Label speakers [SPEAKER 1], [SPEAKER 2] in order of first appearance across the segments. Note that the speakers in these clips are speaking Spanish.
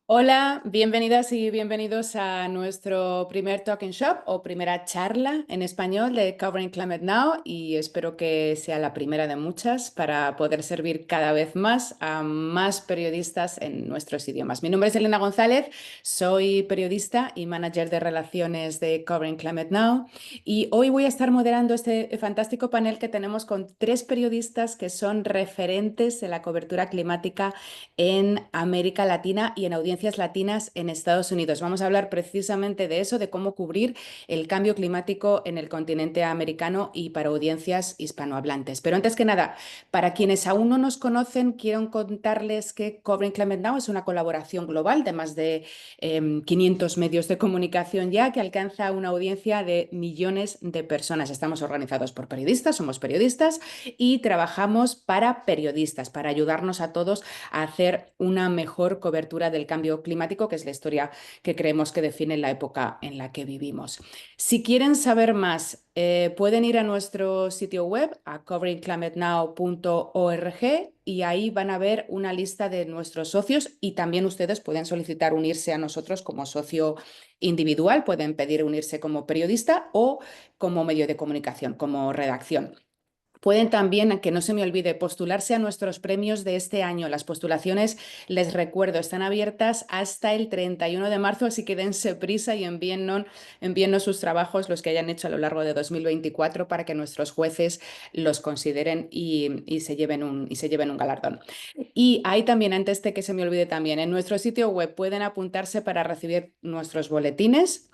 [SPEAKER 1] Hola, bienvenidas y bienvenidos a nuestro primer Talking Shop o primera charla en español de Covering Climate Now y espero que sea la primera de muchas para poder servir cada vez más a más periodistas en nuestros idiomas. Mi nombre es Elena González, soy periodista y manager de relaciones de Covering Climate Now y hoy voy a estar moderando este fantástico panel que tenemos con tres periodistas que son referentes de la cobertura climática en América Latina y en audiencias latinas en Estados Unidos. Vamos a hablar precisamente de eso, de cómo cubrir el cambio climático en el continente americano y para audiencias hispanohablantes. Pero antes que nada, para quienes aún no nos conocen, quiero contarles que Covering Climate Now es una colaboración global de más de 500 medios de comunicación ya que alcanza una audiencia de millones de personas. Estamos organizados por periodistas, somos periodistas y trabajamos para periodistas, para ayudarnos a todos a hacer una mejor cobertura del cambio climático, que es la historia que creemos que define la época en la que vivimos. Si quieren saber más, pueden ir a nuestro sitio web, a coveringclimatenow.org, y ahí van a ver una lista de nuestros socios y también ustedes pueden solicitar unirse a nosotros como socio individual, pueden pedir unirse como periodista o como medio de comunicación, como redacción. Pueden también, que no se me olvide, postularse a nuestros premios de este año. Las postulaciones, les recuerdo, están abiertas hasta el 31 de marzo, así que dense prisa y envíennos sus trabajos, los que hayan hecho a lo largo de 2024, para que nuestros jueces los consideren y se lleven un galardón. Y ahí también, antes de que se me olvide también, en nuestro sitio web pueden apuntarse para recibir nuestros boletines.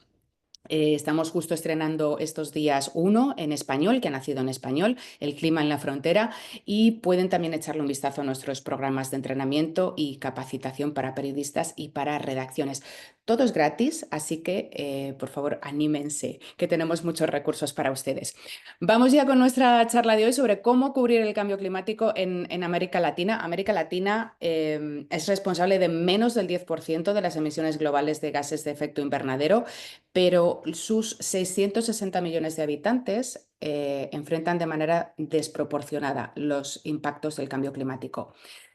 [SPEAKER 1] Estamos justo estrenando estos días uno en español, que ha nacido en español, El clima en la frontera, y pueden también echarle un vistazo a nuestros programas de entrenamiento y capacitación para periodistas y para redacciones. Todo es gratis, así que por favor anímense, que tenemos muchos recursos para ustedes. Vamos ya con nuestra charla de hoy sobre cómo cubrir el cambio climático en América Latina. América Latina es responsable de menos del 10% de las emisiones globales de gases de efecto invernadero, pero sus 660 millones de habitantes enfrentan de manera desproporcionada los impactos del cambio climático.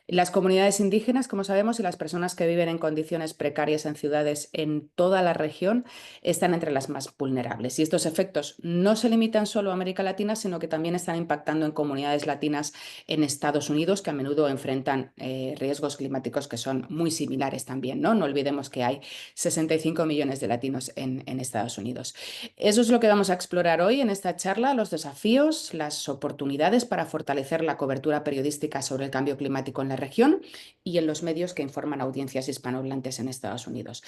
[SPEAKER 1] Las comunidades indígenas, como sabemos, y las personas que viven en condiciones precarias en ciudades en toda la región están entre las más vulnerables. Y estos efectos no se limitan solo a América Latina, sino que también están impactando en comunidades latinas en Estados Unidos, que a menudo enfrentan riesgos climáticos que son muy similares también, ¿no? No olvidemos que hay 65 millones de latinos en Estados Unidos. Eso es lo que vamos a explorar hoy en esta charla, los desafíos, las oportunidades para fortalecer la cobertura periodística sobre el cambio climático en la región y en los medios que informan a audiencias hispanohablantes en Estados Unidos.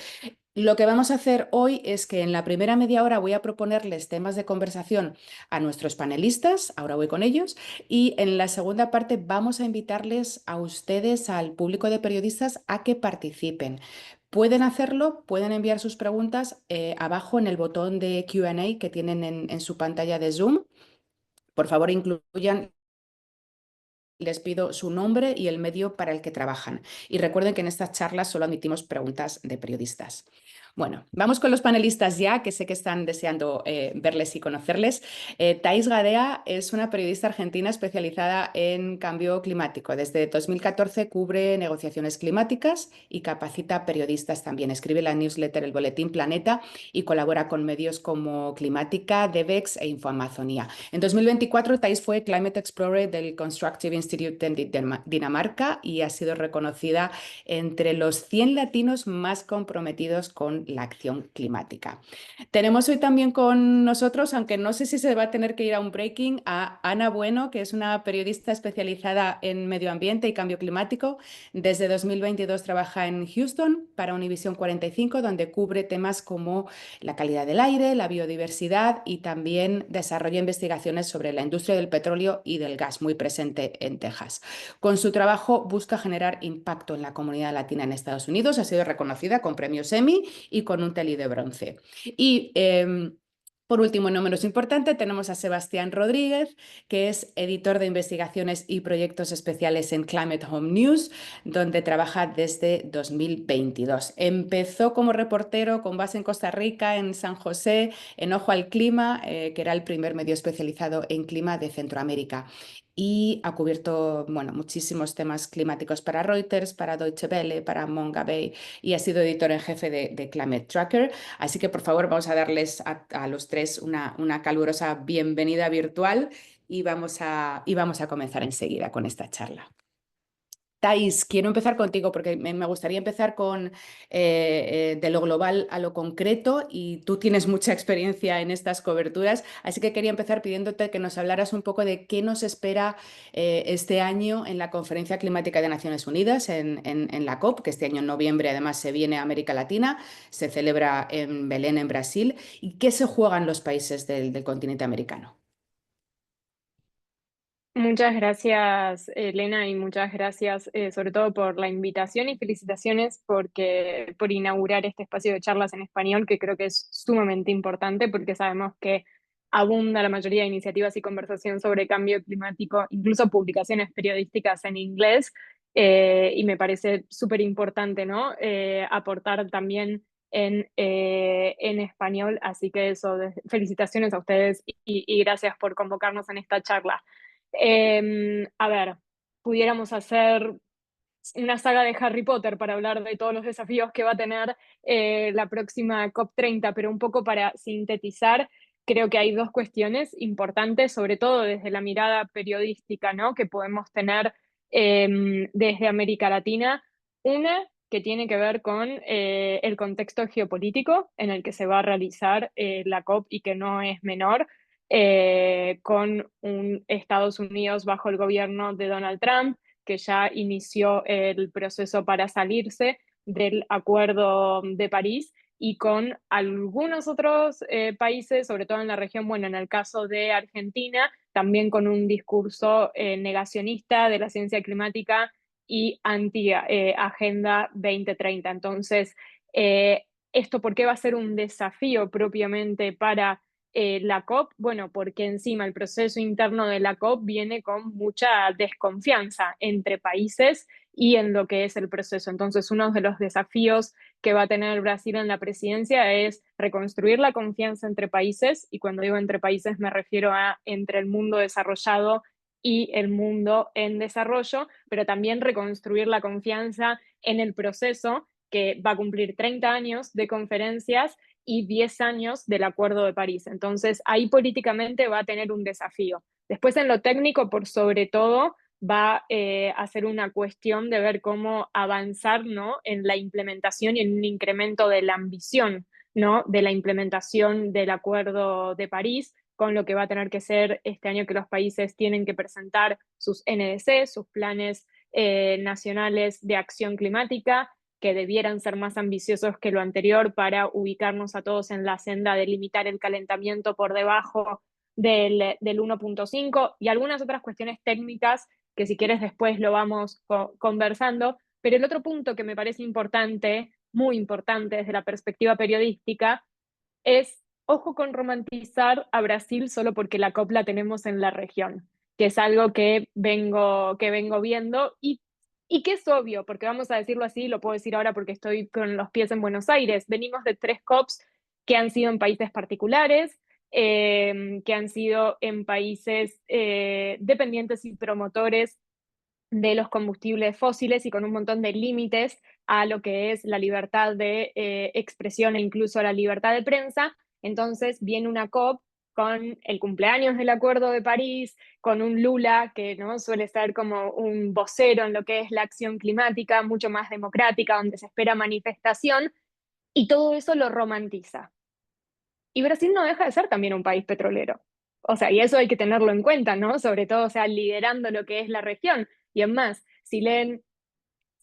[SPEAKER 1] Lo que vamos a hacer hoy es que en la primera media hora voy a proponerles temas de conversación a nuestros panelistas, ahora voy con ellos, y en la segunda parte vamos a invitarles a ustedes, al público de periodistas, a que participen. Pueden hacerlo, pueden enviar sus preguntas abajo en el botón de Q&A que tienen en su pantalla de Zoom. Por favor, incluyan, les pido su nombre y el medio para el que trabajan. Y recuerden que en estas charlas solo admitimos preguntas de periodistas. Bueno, vamos con los panelistas ya, que sé que están deseando verles y conocerles. Thais Gadea es una periodista argentina especializada en cambio climático. Desde 2014 cubre negociaciones climáticas y capacita periodistas también. Escribe la newsletter El Boletín Planeta y colabora con medios como Climática, Devex e Infoamazonía. En 2024, Thais fue Climate Explorer del Constructive Institute de Dinamarca y ha sido reconocida entre los 100 latinos más comprometidos con la acción climática. Tenemos hoy también con nosotros, aunque no sé si se va a tener que ir a un breaking, a Ana Bueno, que es una periodista especializada en medio ambiente y cambio climático. Desde 2022 trabaja en Houston para Univisión 45, donde cubre temas como la calidad del aire, la biodiversidad y también desarrolla investigaciones sobre la industria del petróleo y del gas, muy presente en Texas. Con su trabajo busca generar impacto en la comunidad latina en Estados Unidos. Ha sido reconocida con premios Emmy y con un Telly de bronce. Y por último, no menos importante, tenemos a Sebastián Rodríguez, que es editor de investigaciones y proyectos especiales en Climate Home News, donde trabaja desde 2022. Empezó como reportero con base en Costa Rica, en San José, en Ojo al Clima, que era el primer medio especializado en clima de Centroamérica. y ha cubierto, bueno, muchísimos temas climáticos para Reuters, para Deutsche Welle, para Mongabay y ha sido editor en jefe de Climate Tracker. Así que por favor vamos a darles a los tres una calurosa bienvenida virtual y vamos a comenzar enseguida con esta charla. Thais, quiero empezar contigo porque me gustaría empezar con de lo global a lo concreto y tú tienes mucha experiencia en estas coberturas, así que quería empezar pidiéndote que nos hablaras un poco de qué nos espera este año en la Conferencia Climática de Naciones Unidas, en la COP, que este año en noviembre además se viene a América Latina, se celebra en Belén, en Brasil, y qué se juegan los países del continente americano.
[SPEAKER 2] Muchas gracias, Elena, y muchas gracias sobre todo por la invitación y felicitaciones por inaugurar este espacio de charlas en español, que creo que es sumamente importante porque sabemos que abunda la mayoría de iniciativas y conversación sobre cambio climático, incluso publicaciones periodísticas en inglés, y me parece súper importante, ¿no? Aportar también en español, así que eso, felicitaciones a ustedes y gracias por convocarnos en esta charla. A ver, pudiéramos hacer una saga de Harry Potter para hablar de todos los desafíos que va a tener la próxima COP30, pero un poco para sintetizar, creo que hay dos cuestiones importantes, sobre todo desde la mirada periodística, ¿no? Que podemos tener desde América Latina. Una que tiene que ver con el contexto geopolítico en el que se va a realizar la COP y que no es menor, con un Estados Unidos bajo el gobierno de Donald Trump, que ya inició el proceso para salirse del Acuerdo de París, y con algunos otros países, sobre todo en la región, bueno, en el caso de Argentina, también con un discurso negacionista de la ciencia climática y anti-Agenda 2030. Entonces, ¿esto por qué va a ser un desafío propiamente para la COP? Bueno, porque encima el proceso interno de la COP viene con mucha desconfianza entre países y en lo que es el proceso. Entonces, uno de los desafíos que va a tener Brasil en la presidencia es reconstruir la confianza entre países, y cuando digo entre países me refiero a entre el mundo desarrollado y el mundo en desarrollo, pero también reconstruir la confianza en el proceso que va a cumplir 30 años de conferencias y 10 años del Acuerdo de París. Entonces, ahí políticamente va a tener un desafío. Después, en lo técnico, por sobre todo, va a ser una cuestión de ver cómo avanzar, ¿no? En la implementación y en un incremento de la ambición, ¿no? De la implementación del Acuerdo de París, con lo que va a tener que ser este año que los países tienen que presentar sus NDC, sus planes nacionales de acción climática, que debieran ser más ambiciosos que lo anterior para ubicarnos a todos en la senda de limitar el calentamiento por debajo del 1.5, y algunas otras cuestiones técnicas que si quieres después lo vamos conversando. Pero el otro punto que me parece importante, muy importante desde la perspectiva periodística, es ojo con romantizar a Brasil solo porque la COP la tenemos en la región, que es algo que vengo viendo y que es obvio, porque vamos a decirlo así, lo puedo decir ahora porque estoy con los pies en Buenos Aires. Venimos de 3 COPs que han sido en países particulares, que han sido en países dependientes y promotores de los combustibles fósiles y con un montón de límites a lo que es la libertad de expresión e incluso la libertad de prensa. Entonces viene una COP con el cumpleaños del Acuerdo de París, con un Lula que no suele ser como un vocero en lo que es la acción climática, mucho más democrática, donde se espera manifestación, y todo eso lo romantiza. Y Brasil no deja de ser también un país petrolero. O sea, y eso hay que tenerlo en cuenta, ¿no? Sobre todo, o sea, liderando lo que es la región. Y en más, si leen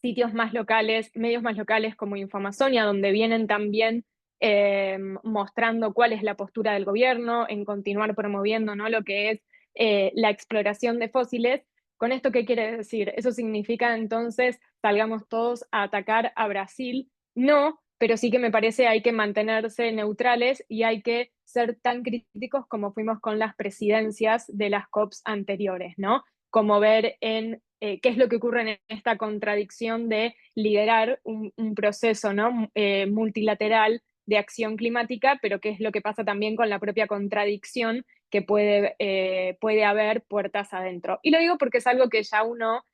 [SPEAKER 2] sitios más locales, medios más locales como Infamasonia, donde vienen también mostrando cuál es la postura del gobierno en continuar promoviendo, ¿no? Lo que es la exploración de fósiles. ¿Con esto qué quiere decir? ¿Eso significa entonces salgamos todos a atacar a Brasil? No, pero sí que me parece hay que mantenerse neutrales y hay que ser tan críticos como fuimos con las presidencias de las COPs anteriores, ¿no? Como ver en qué es lo que ocurre en esta contradicción de liderar un proceso, ¿no? Multilateral de acción climática, pero qué es lo que pasa también con la propia contradicción que puede haber puertas adentro. Y lo digo porque es algo que ya uno,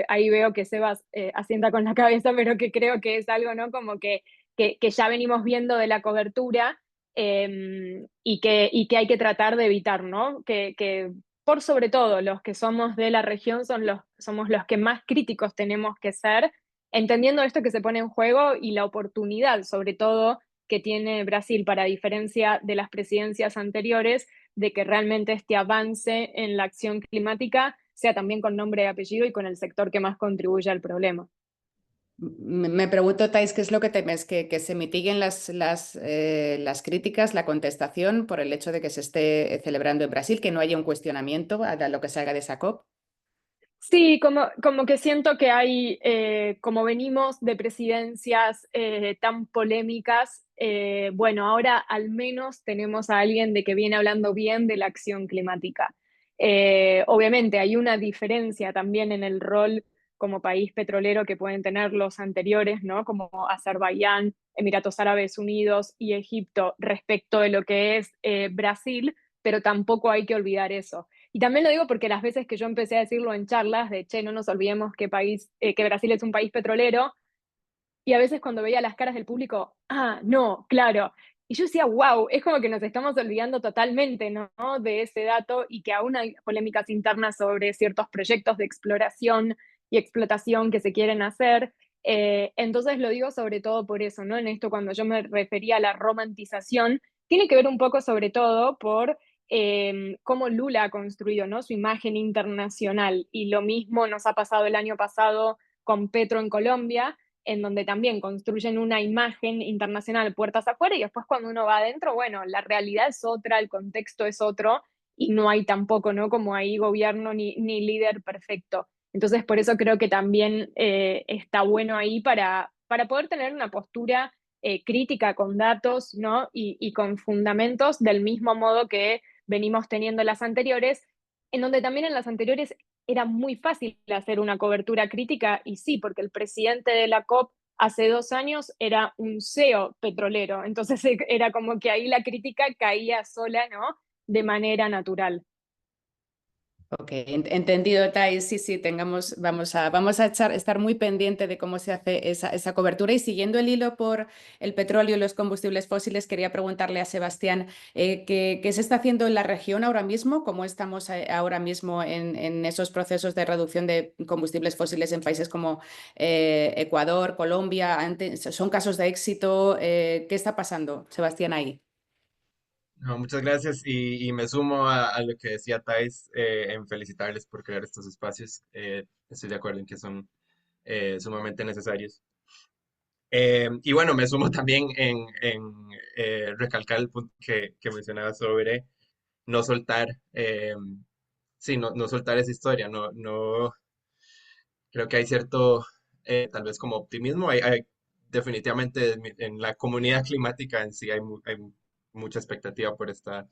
[SPEAKER 2] ahí veo que Sebas asienta con la cabeza, pero que creo que es algo, ¿no? Como que ya venimos viendo de la cobertura y que hay que tratar de evitar, ¿no? Que por sobre todo los que somos de la región somos los que más críticos tenemos que ser, entendiendo esto que se pone en juego y la oportunidad, sobre todo, que tiene Brasil, para diferencia de las presidencias anteriores, de que realmente este avance en la acción climática sea también con nombre y apellido y con el sector que más contribuye al problema.
[SPEAKER 1] Me pregunto, Thais, ¿qué es lo que temes? ¿Que se mitiguen las críticas, la contestación por el hecho de que se esté celebrando en Brasil, que no haya un cuestionamiento a lo que salga de esa COP?
[SPEAKER 2] Sí, como que siento que hay, como venimos de presidencias tan polémicas, bueno, ahora al menos tenemos a alguien de que viene hablando bien de la acción climática. Obviamente hay una diferencia también en el rol como país petrolero que pueden tener los anteriores, ¿no? Como Azerbaiyán, Emiratos Árabes Unidos y Egipto respecto de lo que es Brasil, pero tampoco hay que olvidar eso. Y también lo digo porque las veces que yo empecé a decirlo en charlas de, che, no nos olvidemos que Brasil es un país petrolero, y a veces cuando veía las caras del público, no, claro. Y yo decía, wow, es como que nos estamos olvidando totalmente, ¿no? De ese dato y que aún hay polémicas internas sobre ciertos proyectos de exploración y explotación que se quieren hacer. Entonces lo digo sobre todo por eso, ¿no? En esto cuando yo me refería a la romantización, tiene que ver un poco sobre todo por cómo Lula ha construido, ¿no? Su imagen internacional. Y lo mismo nos ha pasado el año pasado con Petro en Colombia, en donde también construyen una imagen internacional puertas afuera y después cuando uno va adentro, bueno, la realidad es otra, el contexto es otro y no hay tampoco, ¿no? Como ahí gobierno ni líder perfecto. Entonces, por eso creo que también está bueno ahí para poder tener una postura crítica con datos, ¿no? Y con fundamentos del mismo modo que venimos teniendo las anteriores, en donde también en las anteriores era muy fácil hacer una cobertura crítica y sí, porque el presidente de la COP hace 2 años era un CEO petrolero, entonces era como que ahí la crítica caía sola, ¿no? De manera natural.
[SPEAKER 1] Ok, entendido, Thais. Sí, sí, vamos a estar muy pendiente de cómo se hace esa cobertura. Y siguiendo el hilo por el petróleo y los combustibles fósiles, quería preguntarle a Sebastián qué se está haciendo en la región ahora mismo, cómo estamos ahora mismo en esos procesos de reducción de combustibles fósiles en países como Ecuador, Colombia. ¿Son casos de éxito? ¿Qué está pasando, Sebastián, ahí?
[SPEAKER 3] No, muchas gracias y me sumo a lo que decía Thais en felicitarles por crear estos espacios. Estoy de acuerdo en que son sumamente necesarios. Y bueno, me sumo también en recalcar el punto que mencionaba sobre no soltar, sí, no soltar esa historia. No, creo que hay cierto, tal vez como optimismo. Definitivamente en la comunidad climática en sí hay mucha expectativa por esta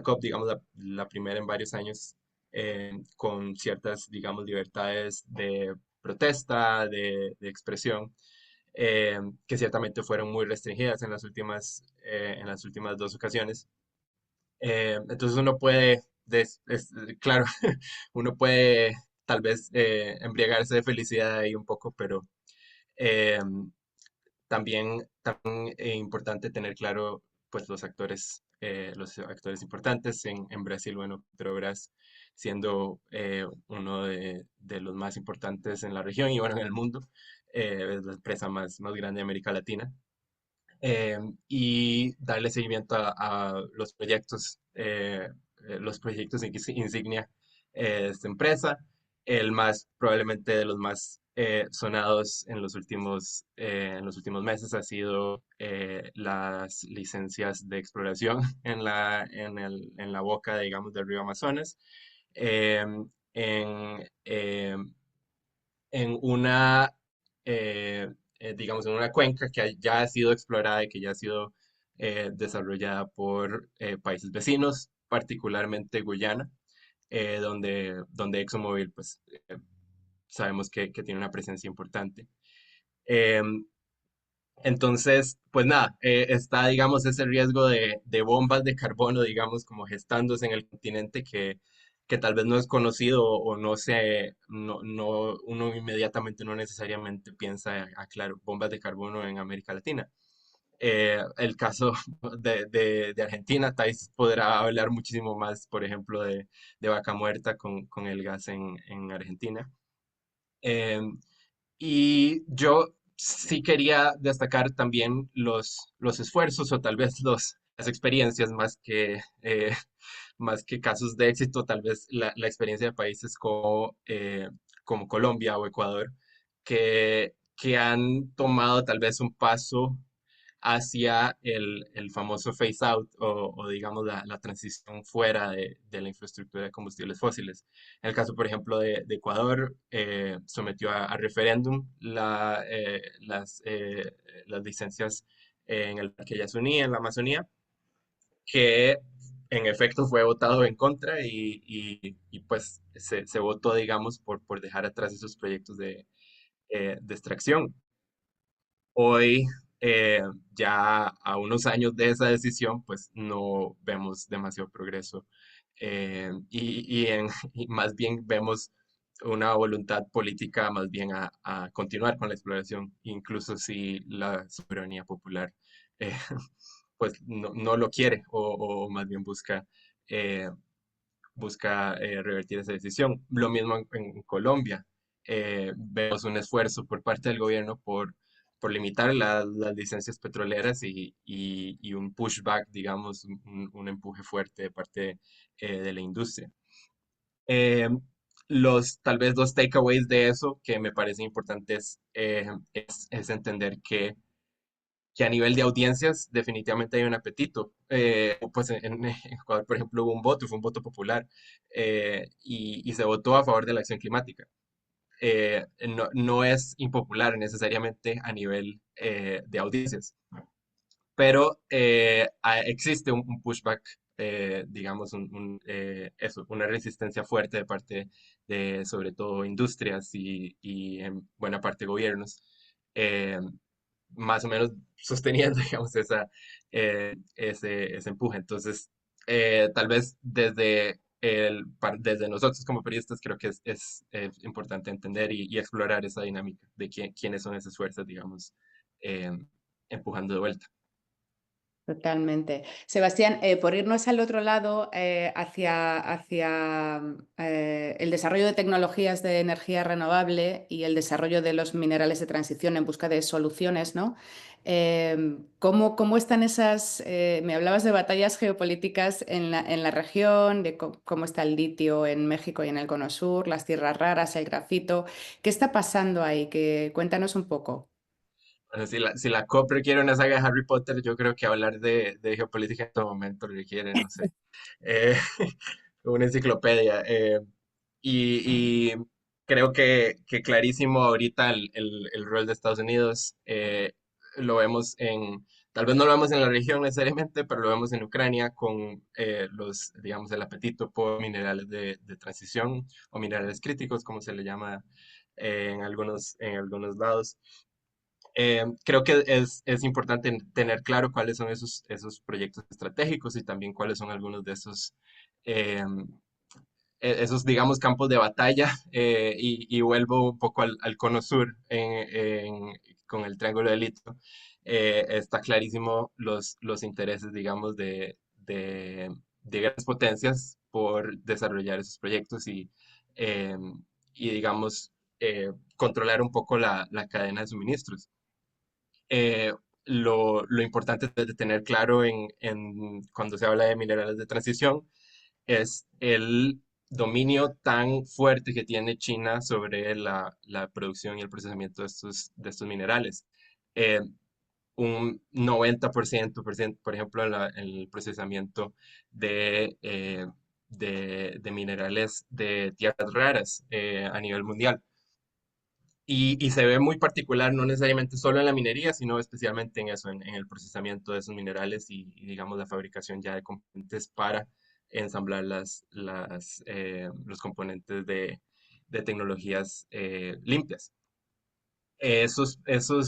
[SPEAKER 3] COP, digamos, la primera en varios años, con ciertas, digamos, libertades de protesta, de expresión, que ciertamente fueron muy restringidas en las últimas dos ocasiones. Entonces uno puede, claro, uno puede tal vez embriagarse de felicidad ahí un poco, pero eh, también importante tener claro pues los actores importantes en Brasil, bueno, Petrobras siendo uno de los más importantes en la región y bueno, en el mundo, es la empresa más grande de América Latina. Y darle seguimiento a los proyectos insignia de esta empresa. El más, probablemente de los más sonados en los últimos meses ha sido las licencias de exploración en la boca, digamos, del río Amazonas. em, en, em, en una, digamos, en una cuenca que ya ha sido explorada y que ya ha sido desarrollada por países vecinos, particularmente Guyana, donde ExxonMobil, pues, sabemos que tiene una presencia importante. Em, Entonces, pues nada, está, digamos, ese riesgo de bombas de carbono, digamos, como gestándose en el continente que tal vez no es conocido o no se, uno inmediatamente no necesariamente piensa, ah, claro, bombas de carbono en América Latina. El caso de Argentina, Thais podrá hablar muchísimo más, por ejemplo, de Vaca Muerta con el gas en Argentina. Em, y yo sí quería destacar también los esfuerzos o tal vez las experiencias más que casos de éxito, tal vez la experiencia de países como Colombia o Ecuador, que han tomado tal vez un paso hacia el famoso phase out o digamos la transición fuera de la infraestructura de combustibles fósiles. En el caso, por ejemplo, de Ecuador, sometió a referéndum las licencias en el Parque Yasuní, en la Amazonía, que en efecto fue votado en contra pues se votó, digamos, por dejar atrás esos proyectos de extracción. Hoy, ya a unos años de esa decisión, pues no vemos demasiado progreso y más bien vemos una voluntad política más bien a continuar con la exploración, incluso si la soberanía popular eh, pues no lo quiere o más bien eh, busca revertir esa decisión. Lo mismo en Colombia. Vemos un esfuerzo por parte del gobierno por limitar las licencias petroleras y un pushback, digamos, un empuje fuerte de parte de la industria. Eh, Tal vez dos takeaways de eso que me parecen importantes es entender que a nivel de audiencias definitivamente hay un apetito. Pues en Ecuador, por ejemplo, hubo un voto, fue un voto popular y se votó a favor de la acción climática. No es impopular necesariamente a nivel de audiencias, pero existe un pushback, digamos, una resistencia fuerte de parte de sobre todo industrias y en buena parte gobiernos. eh, Más o menos sosteniendo, digamos, ese empuje. Entonces, tal vez desde nosotros como periodistas creo que es importante entender y explorar esa dinámica de quiénes son esas fuerzas, digamos, eh, empujando de vuelta.
[SPEAKER 1] Totalmente. Sebastián, por irnos al otro lado, el desarrollo de tecnologías de energía renovable y el desarrollo de los minerales de transición en busca de soluciones, ¿no? ¿Cómo están esas? Me hablabas de batallas geopolíticas en la región, de cómo está el litio en México y en el Cono Sur, las tierras raras, el grafito. ¿Qué está pasando ahí? Cuéntanos un poco.
[SPEAKER 3] Bueno, si la COP requiere una saga de Harry Potter, yo creo que hablar de geopolítica en este momento requiere, no sé, eh, una enciclopedia. Y creo que clarísimo ahorita el rol de Estados Unidos. Lo vemos tal vez no lo vemos en la región necesariamente, pero lo vemos en Ucrania con digamos, el apetito por minerales de transición o minerales críticos, como se le llama en algunos lados. Creo que es importante tener claro cuáles son esos proyectos estratégicos y también cuáles son algunos de esos, digamos, campos de batalla. Y vuelvo un poco al cono sur con el Triángulo de Litio. Está clarísimo los intereses, digamos, de grandes potencias por desarrollar esos proyectos eh, digamos, controlar un poco la cadena de suministros. eh, lo importante de tener claro cuando se habla de minerales de transición es el dominio tan fuerte que tiene China sobre la producción y el procesamiento de estos minerales. Eh, un 90%, por ejemplo, en el procesamiento de minerales de tierras raras a nivel mundial. Y se ve muy particular, no necesariamente solo en la minería, sino especialmente en eso, en el procesamiento de esos minerales digamos, la fabricación ya de componentes para ensamblar los componentes de tecnologías limpias.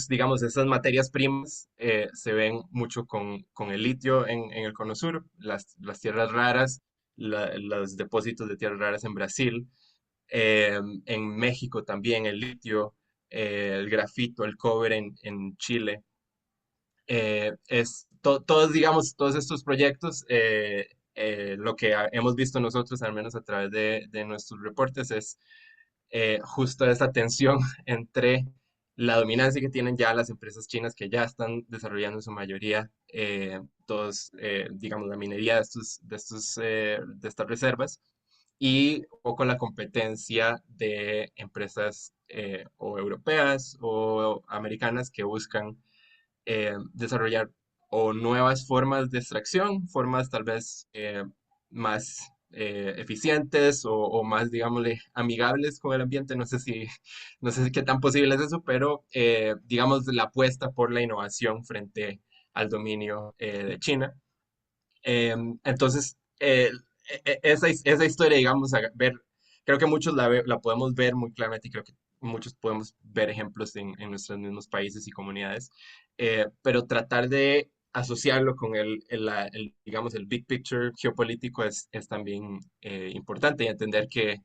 [SPEAKER 3] digamos, esas materias primas se ven mucho con el litio en el Cono Sur, las tierras raras, los depósitos de tierras raras en Brasil, en México también el litio, el grafito, el cobre en Chile. Todos, digamos, todos estos proyectos, lo que hemos visto nosotros, al menos a través de nuestros reportes, es justo esa tensión entre la dominancia que tienen ya las empresas chinas que ya están desarrollando en su mayoría digamos, la minería de estas reservas y un poco la competencia de empresas o europeas o americanas que buscan desarrollar o nuevas formas de extracción, formas tal vez más eficientes o más, digámosle, amigables con el ambiente. No sé qué tan posible es eso, pero digamos la apuesta por la innovación frente al dominio de China. Entonces, esa historia, digamos, creo que muchos la podemos ver muy claramente y creo que muchos podemos ver ejemplos en nuestros mismos países y comunidades, pero tratar de asociarlo con digamos, el big picture geopolítico es también importante y entender que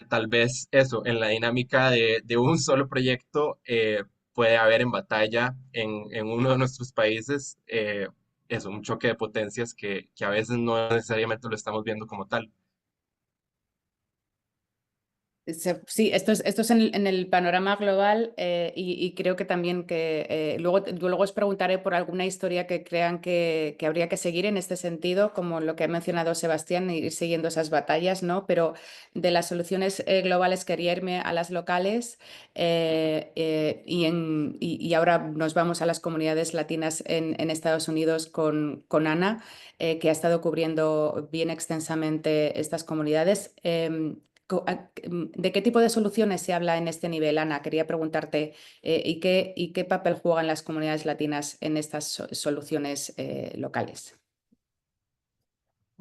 [SPEAKER 3] tal vez eso, en la dinámica de un solo proyecto, puede haber en batalla en uno de nuestros países, eso, un choque de potencias que a veces no necesariamente lo estamos viendo como tal.
[SPEAKER 1] Sí, esto es en el panorama global y creo que también luego os preguntaré por alguna historia que crean que habría que seguir en este sentido, como lo que ha mencionado Sebastián, ir siguiendo esas batallas, ¿no? Pero de las soluciones globales quería irme a las locales y ahora nos vamos a las comunidades latinas en Estados Unidos con Ana, que ha estado cubriendo bien extensamente estas comunidades. ¿De qué tipo de soluciones se habla en este nivel, Ana? Quería preguntarte, ¿y qué papel juegan las comunidades latinas en estas soluciones locales?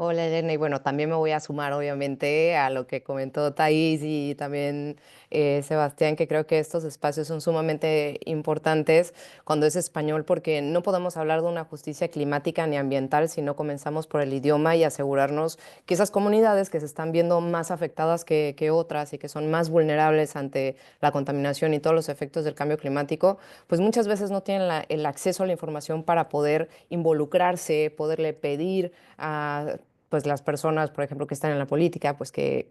[SPEAKER 4] Hola Elena, y bueno, también me voy a sumar obviamente a lo que comentó Thais y también Sebastián, que creo que estos espacios son sumamente importantes cuando es español, porque no podemos hablar de una justicia climática ni ambiental si no comenzamos por el idioma y asegurarnos que esas comunidades que se están viendo más afectadas que otras y que son más vulnerables ante la contaminación y todos los efectos del cambio climático, pues muchas veces no tienen el acceso a la información para poder involucrarse, poderle pedir a pues las personas, por ejemplo, que están en la política, pues que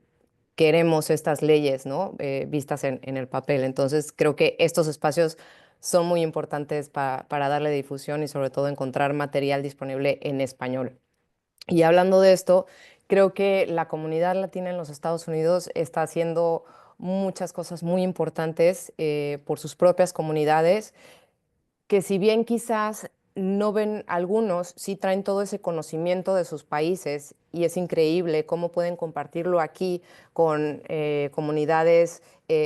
[SPEAKER 4] queremos estas leyes, ¿no? Vistas en el papel. Entonces, creo que estos espacios son muy importantes para darle difusión y sobre todo encontrar material disponible en español. Y hablando de esto, creo que la comunidad latina en los Estados Unidos está haciendo muchas cosas muy importantes por sus propias comunidades que si bien quizás no ven algunos, sí traen todo ese conocimiento de sus países y es increíble cómo pueden compartirlo aquí con comunidades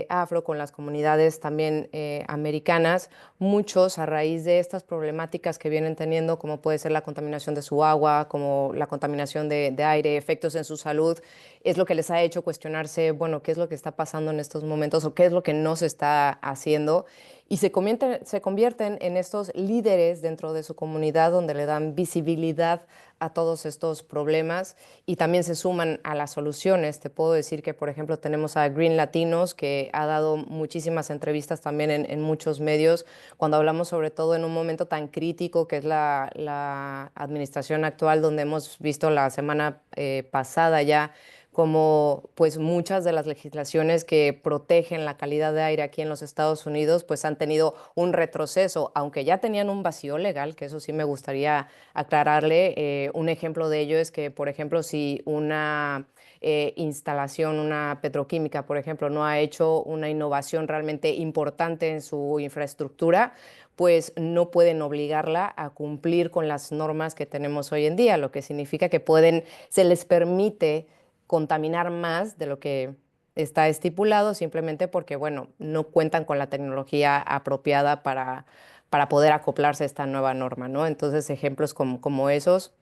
[SPEAKER 4] afro, con las comunidades también americanas, muchos a raíz de estas problemáticas que vienen teniendo, como puede ser la contaminación de su agua, como la contaminación de aire, efectos en su salud, es lo que les ha hecho cuestionarse, bueno, qué es lo que está pasando en estos momentos o qué es lo que no se está haciendo y se convierten en estos líderes dentro de su comunidad donde le dan visibilidad a todos estos problemas y también se suman a las soluciones. Te puedo decir que, por ejemplo, tenemos a Green Latinos, que ha dado muchísimas entrevistas también en muchos medios, cuando hablamos sobre todo en un momento tan crítico que es la administración actual, donde hemos visto la semana pasada ya como pues muchas de las legislaciones que protegen la calidad de aire aquí en los Estados Unidos pues han tenido un retroceso, aunque ya tenían un vacío legal, que eso sí me gustaría aclararle. Un ejemplo de ello es que, por ejemplo, si una instalación, una petroquímica, por ejemplo, no ha hecho una innovación realmente importante en su infraestructura, pues no pueden obligarla a cumplir con las normas que tenemos hoy en día, lo que significa que se les permite contaminar más de lo que está estipulado simplemente porque, bueno, no cuentan con la tecnología apropiada para poder acoplarse a esta nueva norma, ¿no? Entonces, ejemplos como esos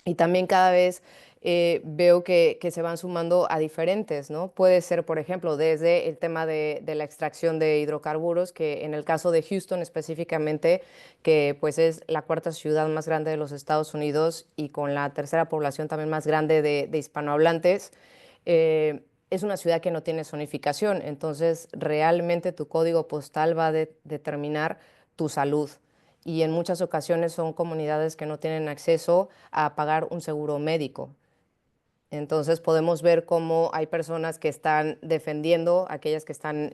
[SPEAKER 4] Y también cada vez veo que se van sumando a diferentes, ¿no? Puede ser, por ejemplo, desde el tema de la extracción de hidrocarburos, que en el caso de Houston específicamente, que pues es la cuarta ciudad más grande de los Estados Unidos y con la tercera población también más grande de hispanohablantes, es una ciudad que no tiene zonificación. Entonces, realmente tu código postal va a determinar tu salud. Y en muchas ocasiones son comunidades que no tienen acceso a pagar un seguro médico. Entonces podemos ver cómo hay personas que están defendiendo, aquellas que están,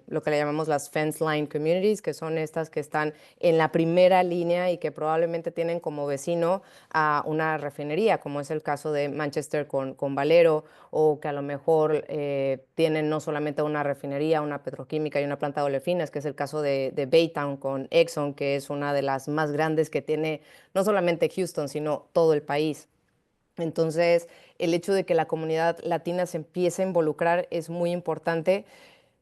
[SPEAKER 4] lo que le llamamos las fence line communities, que son estas que están en la primera línea y que probablemente tienen como vecino a una refinería, como es el caso de Manchester con Valero, o que a lo mejor tienen no solamente una refinería, una petroquímica y una planta de olefinas, que es el caso de Baytown con Exxon, que es una de las más grandes que tiene no solamente Houston, sino todo el país. Entonces, el hecho de que la comunidad latina se empiece a involucrar es muy importante.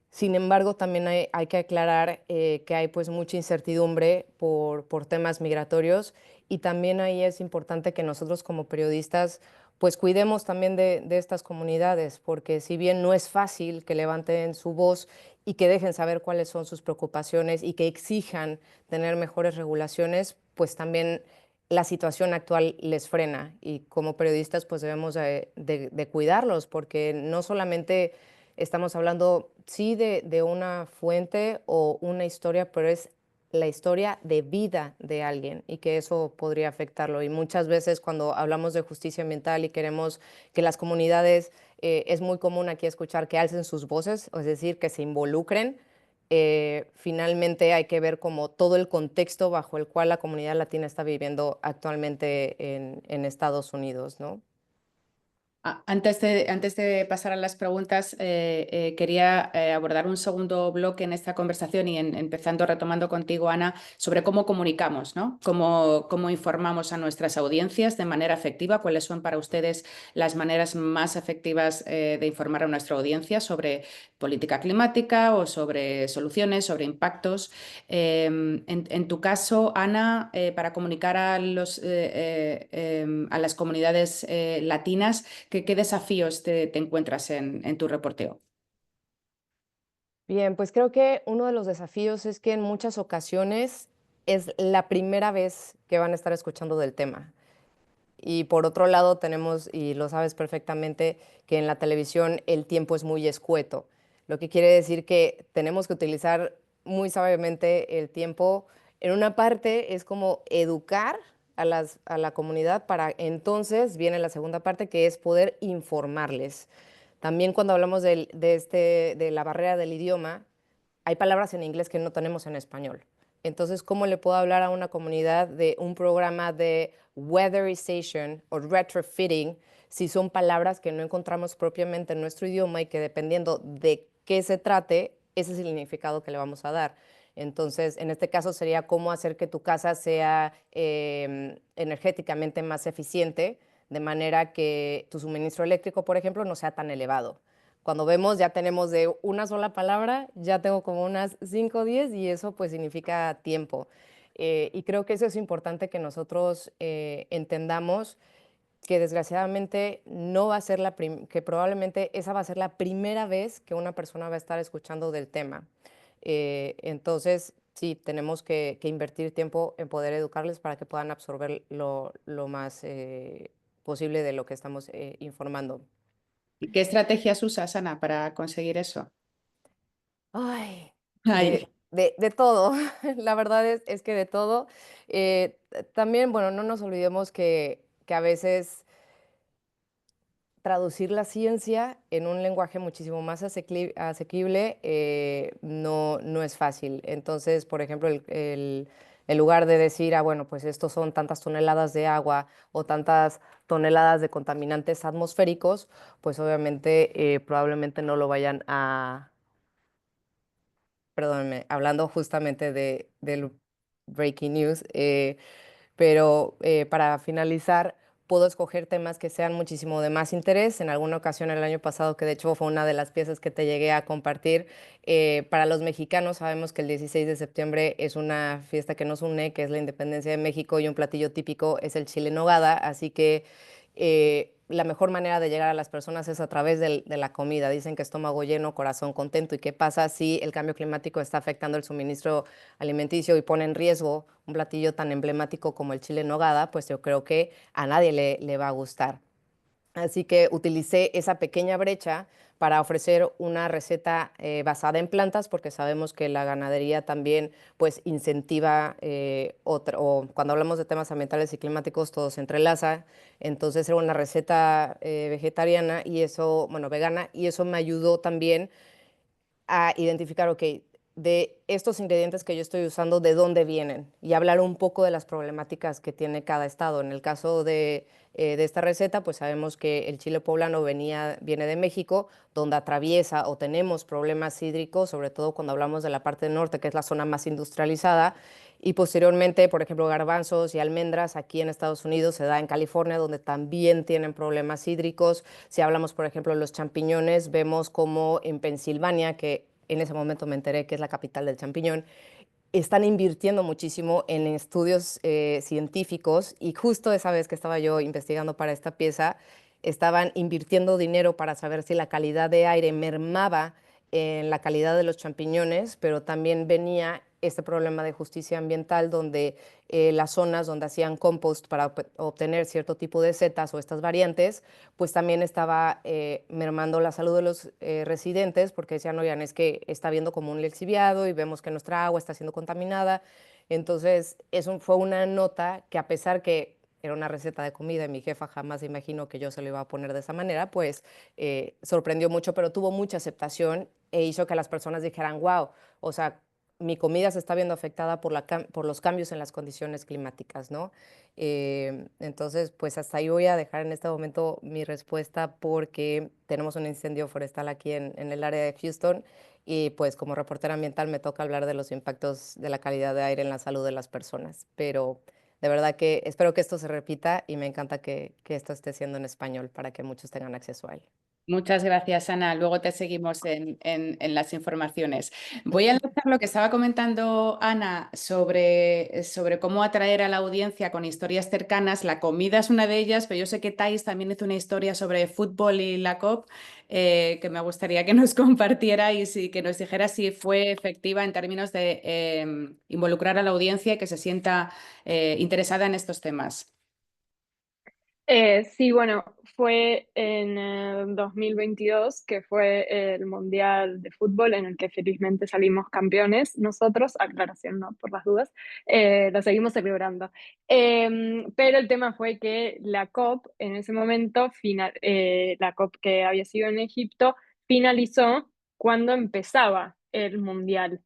[SPEAKER 4] Sin embargo, también hay que aclarar que hay pues mucha incertidumbre por temas migratorios, y también ahí es importante que nosotros como periodistas pues cuidemos también de estas comunidades, porque si bien no es fácil que levanten su voz y que dejen saber cuáles son sus preocupaciones y que exijan tener mejores regulaciones, pues también la situación actual les frena, y como periodistas pues debemos de cuidarlos, porque no solamente estamos hablando, sí, de una fuente o una historia, pero es la historia de vida de alguien, y que eso podría afectarlo. Y muchas veces cuando hablamos de justicia ambiental y queremos que las comunidades, es muy común aquí escuchar que alcen sus voces, es decir, que se involucren. Finalmente hay que ver como todo el contexto bajo el cual la comunidad latina está viviendo actualmente en Estados Unidos, ¿no?
[SPEAKER 1] Antes de pasar a las preguntas, quería abordar un segundo bloque en esta conversación y empezando retomando contigo, Ana, sobre cómo comunicamos, ¿no? Cómo informamos a nuestras audiencias de manera efectiva, cuáles son para ustedes las maneras más efectivas de informar a nuestra audiencia sobre política climática o sobre soluciones, sobre impactos. En tu caso, Ana, para comunicar a las comunidades latinas, ¿qué desafíos te encuentras en tu reporteo?
[SPEAKER 4] Bien, pues creo que uno de los desafíos es que en muchas ocasiones es la primera vez que van a estar escuchando del tema. Y por otro lado tenemos, y lo sabes perfectamente, que en la televisión el tiempo es muy escueto, lo que quiere decir que tenemos que utilizar muy sabiamente el tiempo. En una parte es como educar a la comunidad, para entonces viene la segunda parte, que es poder informarles. También cuando hablamos de la barrera del idioma, hay palabras en inglés que no tenemos en español. Entonces, ¿cómo le puedo hablar a una comunidad de un programa de weatherization o retrofitting si son palabras que no encontramos propiamente en nuestro idioma y que dependiendo de qué se trate, ese es el significado que le vamos a dar? Entonces, en este caso sería cómo hacer que tu casa sea energéticamente más eficiente, de manera que tu suministro eléctrico, por ejemplo, no sea tan elevado. Cuando vemos, ya tenemos de una sola palabra, ya tengo como unas 5 o 10, y eso pues significa tiempo. Y creo que eso es importante que nosotros entendamos, que desgraciadamente no va a ser que probablemente esa va a ser la primera vez que una persona va a estar escuchando del tema. Entonces, sí, tenemos que invertir tiempo en poder educarles para que puedan absorber lo más posible de lo que estamos informando.
[SPEAKER 1] ¿Y qué estrategias usas, Ana, para conseguir eso?
[SPEAKER 4] Ay,
[SPEAKER 1] Ay,
[SPEAKER 4] de todo. La verdad es que de todo. También, bueno, no nos olvidemos que a veces traducir la ciencia en un lenguaje muchísimo más asequible no es fácil. Entonces, por ejemplo, el lugar de decir, bueno, pues estos son tantas toneladas de agua o tantas toneladas de contaminantes atmosféricos, pues obviamente probablemente no lo vayan a, perdónenme, hablando justamente del breaking news, pero para finalizar, puedo escoger temas que sean muchísimo de más interés. En alguna ocasión el año pasado, que de hecho fue una de las piezas que te llegué a compartir, para los mexicanos sabemos que el 16 de septiembre es una fiesta que nos une, que es la independencia de México, y un platillo típico es el chile en nogada, así que la mejor manera de llegar a las personas es a través de la comida. Dicen que estómago lleno, corazón contento. ¿Y qué pasa si el cambio climático está afectando el suministro alimenticio y pone en riesgo un platillo tan emblemático como el chile en nogada? Pues yo creo que a nadie le va a gustar. Así que utilicé esa pequeña brecha para ofrecer una receta basada en plantas, porque sabemos que la ganadería también pues incentiva, o cuando hablamos de temas ambientales y climáticos, todo se entrelaza. Entonces era una receta vegetariana y eso, bueno, vegana, y eso me ayudó también a identificar, ok, de estos ingredientes que yo estoy usando, ¿de dónde vienen? Y hablar un poco de las problemáticas que tiene cada estado. En el caso de esta receta, pues sabemos que el chile poblano viene de México, donde atraviesa o tenemos problemas hídricos, sobre todo cuando hablamos de la parte del norte, que es la zona más industrializada. Y posteriormente, por ejemplo, garbanzos y almendras aquí en Estados Unidos se da en California, donde también tienen problemas hídricos. Si hablamos, por ejemplo, de los champiñones, vemos como en Pensilvania, que en ese momento me enteré que es la capital del champiñón, están invirtiendo muchísimo en estudios científicos, y justo esa vez que estaba yo investigando para esta pieza, estaban invirtiendo dinero para saber si la calidad de aire mermaba en la calidad de los champiñones, pero también venía este problema de justicia ambiental, donde las zonas donde hacían compost para obtener cierto tipo de setas o estas variantes, pues también estaba mermando la salud de los residentes, porque decían, oigan, es que está habiendo como un lixiviado y vemos que nuestra agua está siendo contaminada. Entonces, eso fue una nota que, a pesar que era una receta de comida y mi jefa jamás imaginó que yo se lo iba a poner de esa manera, pues sorprendió mucho, pero tuvo mucha aceptación e hizo que las personas dijeran, wow, o sea, mi comida se está viendo afectada por los cambios en las condiciones climáticas, ¿no? Entonces, pues hasta ahí voy a dejar en este momento mi respuesta, porque tenemos un incendio forestal aquí en el área de Houston, y pues como reportera ambiental me toca hablar de los impactos de la calidad de aire en la salud de las personas. Pero de verdad que espero que esto se repita, y me encanta que esto esté siendo en español para que muchos tengan acceso a él.
[SPEAKER 1] Muchas gracias, Ana. Luego te seguimos en las informaciones. Voy a enlazar lo que estaba comentando Ana sobre cómo atraer a la audiencia con historias cercanas. La comida es una de ellas, pero yo sé que Thais también hizo una historia sobre fútbol y la COP, que me gustaría que nos compartierais y que nos dijera si fue efectiva en términos de involucrar a la audiencia y que se sienta interesada en estos temas.
[SPEAKER 2] Sí, bueno, fue en 2022, que fue el Mundial de Fútbol en el que felizmente salimos campeones nosotros, aclaración, no, por las dudas, lo seguimos celebrando. Pero el tema fue que la COP en ese momento, la COP que había sido en Egipto, finalizó cuando empezaba el Mundial.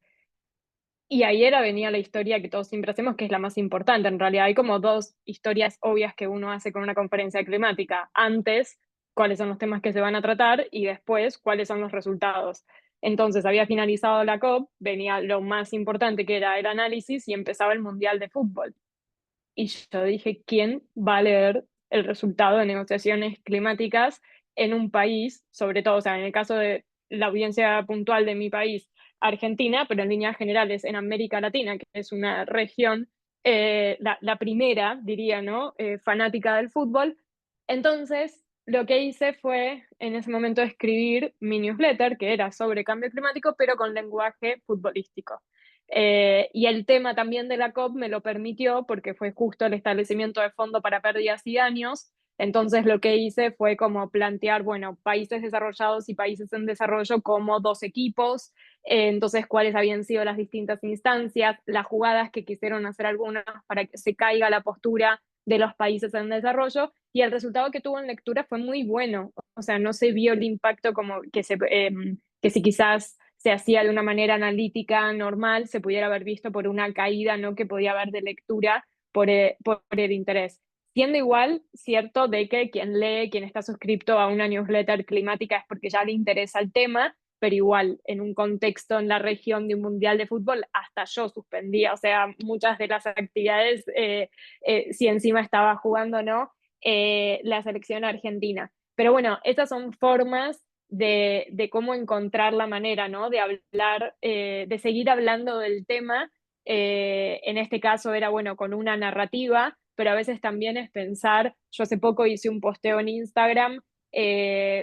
[SPEAKER 2] Y ayer venía la historia que todos siempre hacemos, que es la más importante. En realidad hay como dos historias obvias que uno hace con una conferencia climática. Antes, cuáles son los temas que se van a tratar, y después, cuáles son los resultados. Entonces, había finalizado la COP, venía lo más importante, que era el análisis, y empezaba el Mundial de Fútbol. Y yo dije, ¿quién va a leer el resultado de negociaciones climáticas en un país, sobre todo, o sea, en el caso de la audiencia puntual de mi país, Argentina, pero en líneas generales en América Latina, que es una región, la primera, diría, ¿no? Fanática del fútbol? Entonces, lo que hice fue en ese momento escribir mi newsletter, que era sobre cambio climático, pero con lenguaje futbolístico. Y el tema también de la COP me lo permitió, porque fue justo el establecimiento de fondo para pérdidas y daños. Entonces lo que hice fue como plantear, bueno, países desarrollados y países en desarrollo como dos equipos, entonces cuáles habían sido las distintas instancias, las jugadas que quisieron hacer algunas para que se caiga la postura de los países en desarrollo, y el resultado que tuvo en lectura fue muy bueno. O sea, no se vio el impacto como que si quizás se hacía de una manera analítica normal, se pudiera haber visto por una caída, ¿no?, que podía haber de lectura por el interés. Siendo igual cierto de que quien lee, quien está suscrito a una newsletter climática, es porque ya le interesa el tema, pero igual en un contexto en la región de un mundial de fútbol, hasta yo suspendía, o sea, muchas de las actividades, si encima estaba jugando, ¿no? la selección argentina. Pero bueno, esas son formas de cómo encontrar la manera, ¿no? De hablar, de seguir hablando del tema. En este caso era, bueno, con una narrativa, pero a veces también es pensar, yo hace poco hice un posteo en Instagram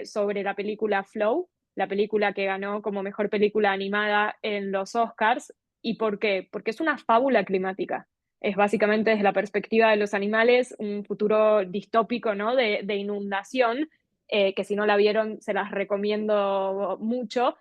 [SPEAKER 2] sobre la película Flow, la película que ganó como mejor película animada en los Oscars. ¿Y por qué? Porque es una fábula climática. Es básicamente desde la perspectiva de los animales un futuro distópico, ¿no? De inundación, que si no la vieron se las recomiendo mucho.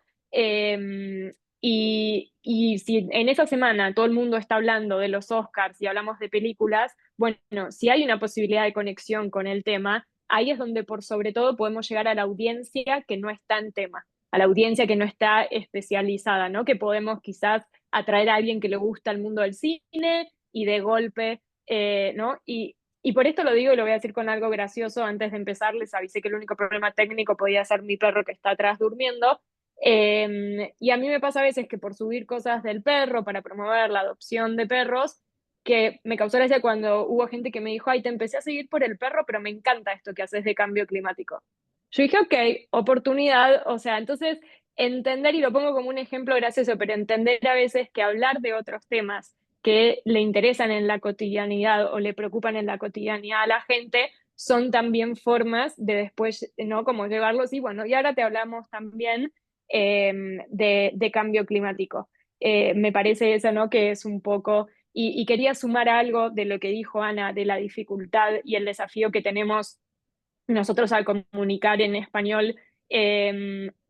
[SPEAKER 2] Y si en esa semana todo el mundo está hablando de los Oscars y hablamos de películas, bueno, si hay una posibilidad de conexión con el tema, ahí es donde por sobre todo podemos llegar a la audiencia que no está en tema, a la audiencia que no está especializada, ¿no? Que podemos quizás atraer a alguien que le gusta el mundo del cine y de golpe, ¿no? Y por esto lo digo y lo voy a decir con algo gracioso. Antes de empezar, les avisé que el único problema técnico podía ser mi perro que está atrás durmiendo. Y a mí me pasa a veces que por subir cosas del perro para promover la adopción de perros, que me causó gracia cuando hubo gente que me dijo, ay, te empecé a seguir por el perro, pero me encanta esto que haces de cambio climático. Yo dije, ok, oportunidad, o sea, entonces entender, y lo pongo como un ejemplo gracioso, pero entender a veces que hablar de otros temas que le interesan en la cotidianidad o le preocupan en la cotidianidad a la gente, son también formas de después, ¿no? Como llevarlos y bueno, y ahora te hablamos también de cambio climático. Me parece eso, ¿no? Que es un poco, y quería sumar algo de lo que dijo Ana, de la dificultad y el desafío que tenemos nosotros al comunicar en español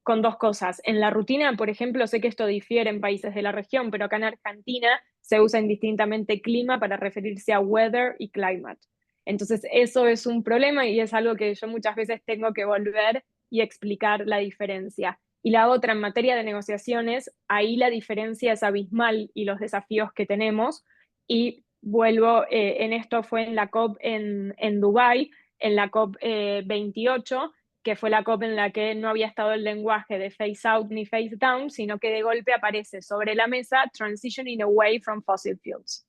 [SPEAKER 2] con dos cosas. En la rutina, por ejemplo, sé que esto difiere en países de la región, pero acá en Argentina se usa indistintamente clima para referirse a weather y climate. Entonces, eso es un problema y es algo que yo muchas veces tengo que volver y explicar la diferencia. Y la otra, en materia de negociaciones, ahí la diferencia es abismal y los desafíos que tenemos. Y vuelvo, en esto fue en la COP en Dubái, en la COP 28, que fue la COP en la que no había estado el lenguaje de phase out ni phase down, sino que de golpe aparece sobre la mesa transitioning away from fossil fuels.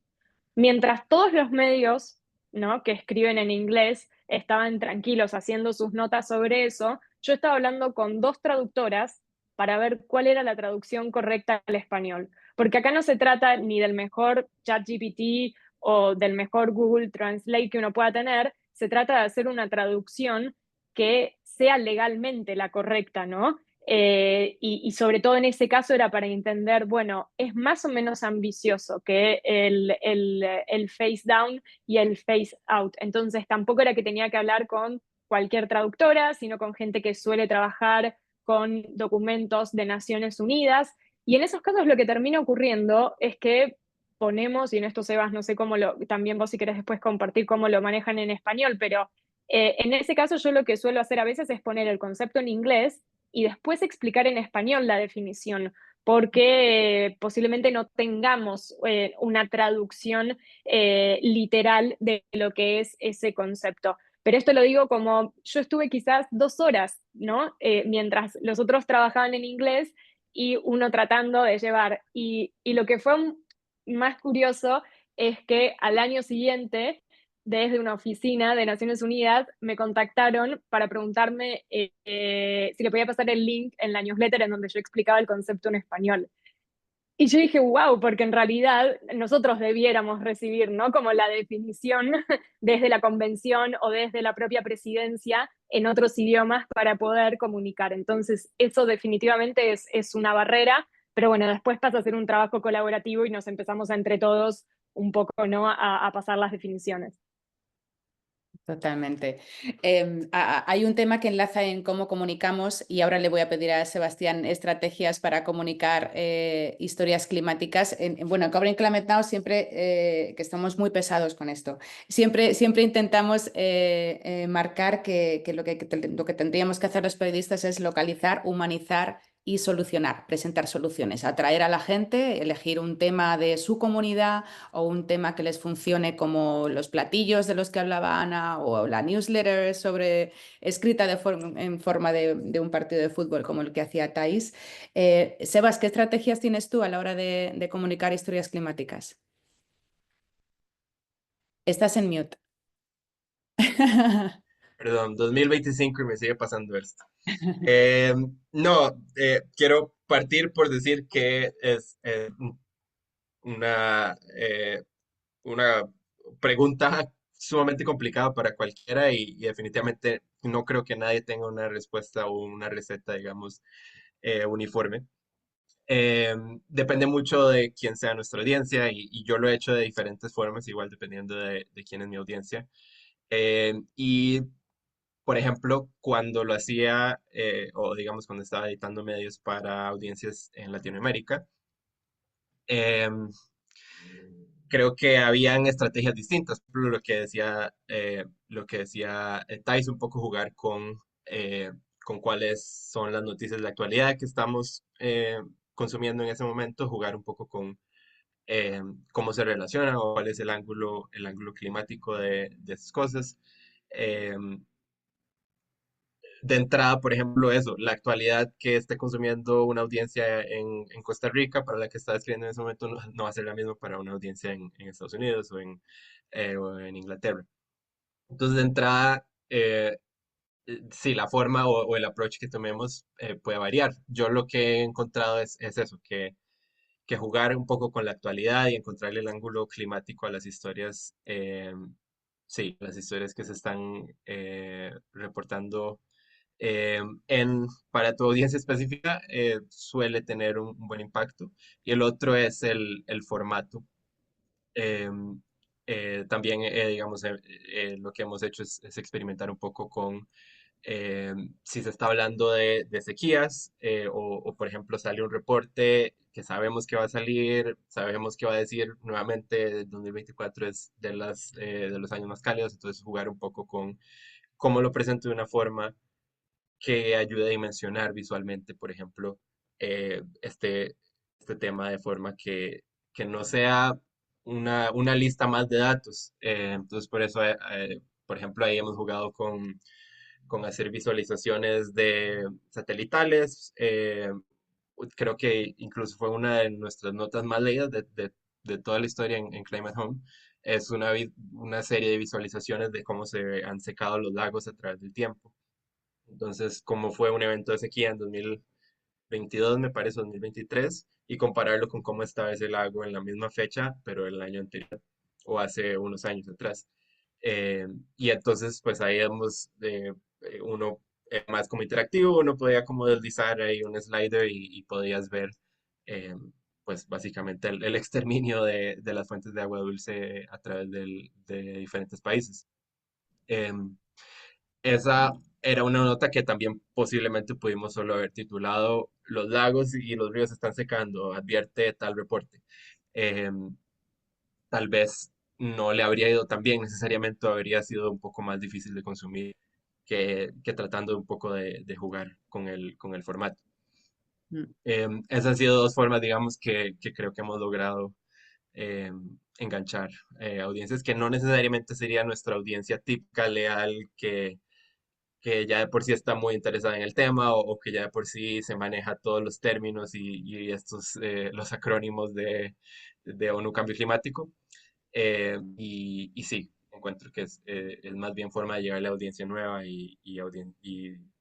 [SPEAKER 2] Mientras todos los medios, ¿no? que escriben en inglés estaban tranquilos haciendo sus notas sobre eso, yo estaba hablando con dos traductoras para ver cuál era la traducción correcta al español. Porque acá no se trata ni del mejor ChatGPT o del mejor Google Translate que uno pueda tener, se trata de hacer una traducción que sea legalmente la correcta, ¿no? Y sobre todo en ese caso era para entender, bueno, es más o menos ambicioso que el face down y el face out. Entonces tampoco era que tenía que hablar con cualquier traductora, sino con gente que suele trabajar con documentos de Naciones Unidas. Y en esos casos lo que termina ocurriendo es que ponemos, y en esto Sebas, no sé cómo también vos si querés después compartir cómo lo manejan en español, pero en ese caso yo lo que suelo hacer a veces es poner el concepto en inglés y después explicar en español la definición, porque posiblemente no tengamos una traducción literal de lo que es ese concepto. Pero esto lo digo como yo estuve quizás 2 horas, ¿no? Mientras los otros trabajaban en inglés y uno tratando de llevar. Y lo que fue más curioso es que al año siguiente desde una oficina de Naciones Unidas me contactaron para preguntarme si le podía pasar el link en la newsletter en donde yo explicaba el concepto en español. Y yo dije, wow, porque en realidad nosotros debiéramos recibir, ¿no? Como la definición desde la convención o desde la propia presidencia en otros idiomas para poder comunicar. Entonces, eso definitivamente es una barrera, pero bueno, después pasa a ser un trabajo colaborativo y nos empezamos a entre todos un poco, ¿no? A pasar las definiciones.
[SPEAKER 1] Totalmente. Hay un tema que enlaza en cómo comunicamos y ahora le voy a pedir a Sebastián estrategias para comunicar historias climáticas. Bueno, en Covering Climate Now siempre que estamos muy pesados con esto. Siempre intentamos marcar que lo que tendríamos que hacer los periodistas es localizar, humanizar y solucionar, presentar soluciones, atraer a la gente, elegir un tema de su comunidad o un tema que les funcione como los platillos de los que hablaba Ana o la newsletter escrita en forma de un partido de fútbol como el que hacía Thais. Sebas, ¿qué estrategias tienes tú a la hora de comunicar historias climáticas? Estás en mute.
[SPEAKER 3] Perdón, 2025 y me sigue pasando esto. Eh, no, quiero partir por decir que es una, una pregunta sumamente complicada para cualquiera y definitivamente no creo que nadie tenga una respuesta o una receta, digamos, uniforme. Eh, Depende mucho de quién sea nuestra audiencia y yo lo he hecho de diferentes formas, igual dependiendo de quién es mi audiencia. Y, por ejemplo, cuando lo hacía, o digamos cuando estaba editando medios para audiencias en Latinoamérica, em, creo que habían estrategias distintas. Por ejemplo, lo que decía Thais, un poco jugar con cuáles son las noticias de la actualidad que estamos consumiendo en ese momento, jugar un poco con eh, cómo se relacionan o cuál es el ángulo climático de esas cosas. Eh, de entrada, por ejemplo, eso, la actualidad que esté consumiendo una audiencia en Costa Rica para la que está escribiendo en ese momento no va a ser la misma para una audiencia en Estados Unidos o en Inglaterra. Entonces, de entrada, sí, la forma o el approach que tomemos puede variar. Yo lo que he encontrado es eso, que jugar un poco con la actualidad y encontrarle el ángulo climático a las historias, sí, las historias que se están reportando para tu audiencia específica suele tener un buen impacto. Y el otro es el formato. Eh, También, digamos, lo que hemos hecho es experimentar un poco con si se está hablando de sequías o, por ejemplo, sale un reporte que sabemos que va a salir, sabemos que va a decir nuevamente 2024 es de los años más cálidos, entonces jugar un poco con cómo lo presento de una forma que ayude a dimensionar visualmente, por ejemplo, este tema de forma que no sea una lista más de datos. Entonces, por eso, por ejemplo, ahí hemos jugado con hacer visualizaciones de satelitales. Creo que incluso fue una de nuestras notas más leídas de toda la historia en Climate Home. Es una serie de visualizaciones de cómo se han secado los lagos a través del tiempo. Entonces, como fue un evento de sequía en 2022, me parece, 2023, y compararlo con cómo estaba ese lago en la misma fecha, pero el año anterior o hace unos años atrás. Y entonces, pues ahí hemos, uno más como interactivo, uno podía como deslizar ahí un slider y podías ver, eh, pues básicamente el exterminio de las fuentes de agua dulce a través de diferentes países. Em, Esa era una nota que también posiblemente pudimos solo haber titulado Los lagos y los ríos se están secando, advierte tal reporte. Em, Tal vez no le habría ido tan bien, necesariamente habría sido un poco más difícil de consumir que tratando un poco de jugar con el formato.
[SPEAKER 1] Mm.
[SPEAKER 3] Esas han sido dos formas, digamos, que creo que hemos logrado enganchar audiencias que no necesariamente sería nuestra audiencia típica leal que ya de por sí está muy interesada en el tema o que ya de por sí se maneja todos los términos y estos, los acrónimos de ONU Cambio Climático. Y sí, encuentro que es más bien forma de llegarle a audiencia nueva y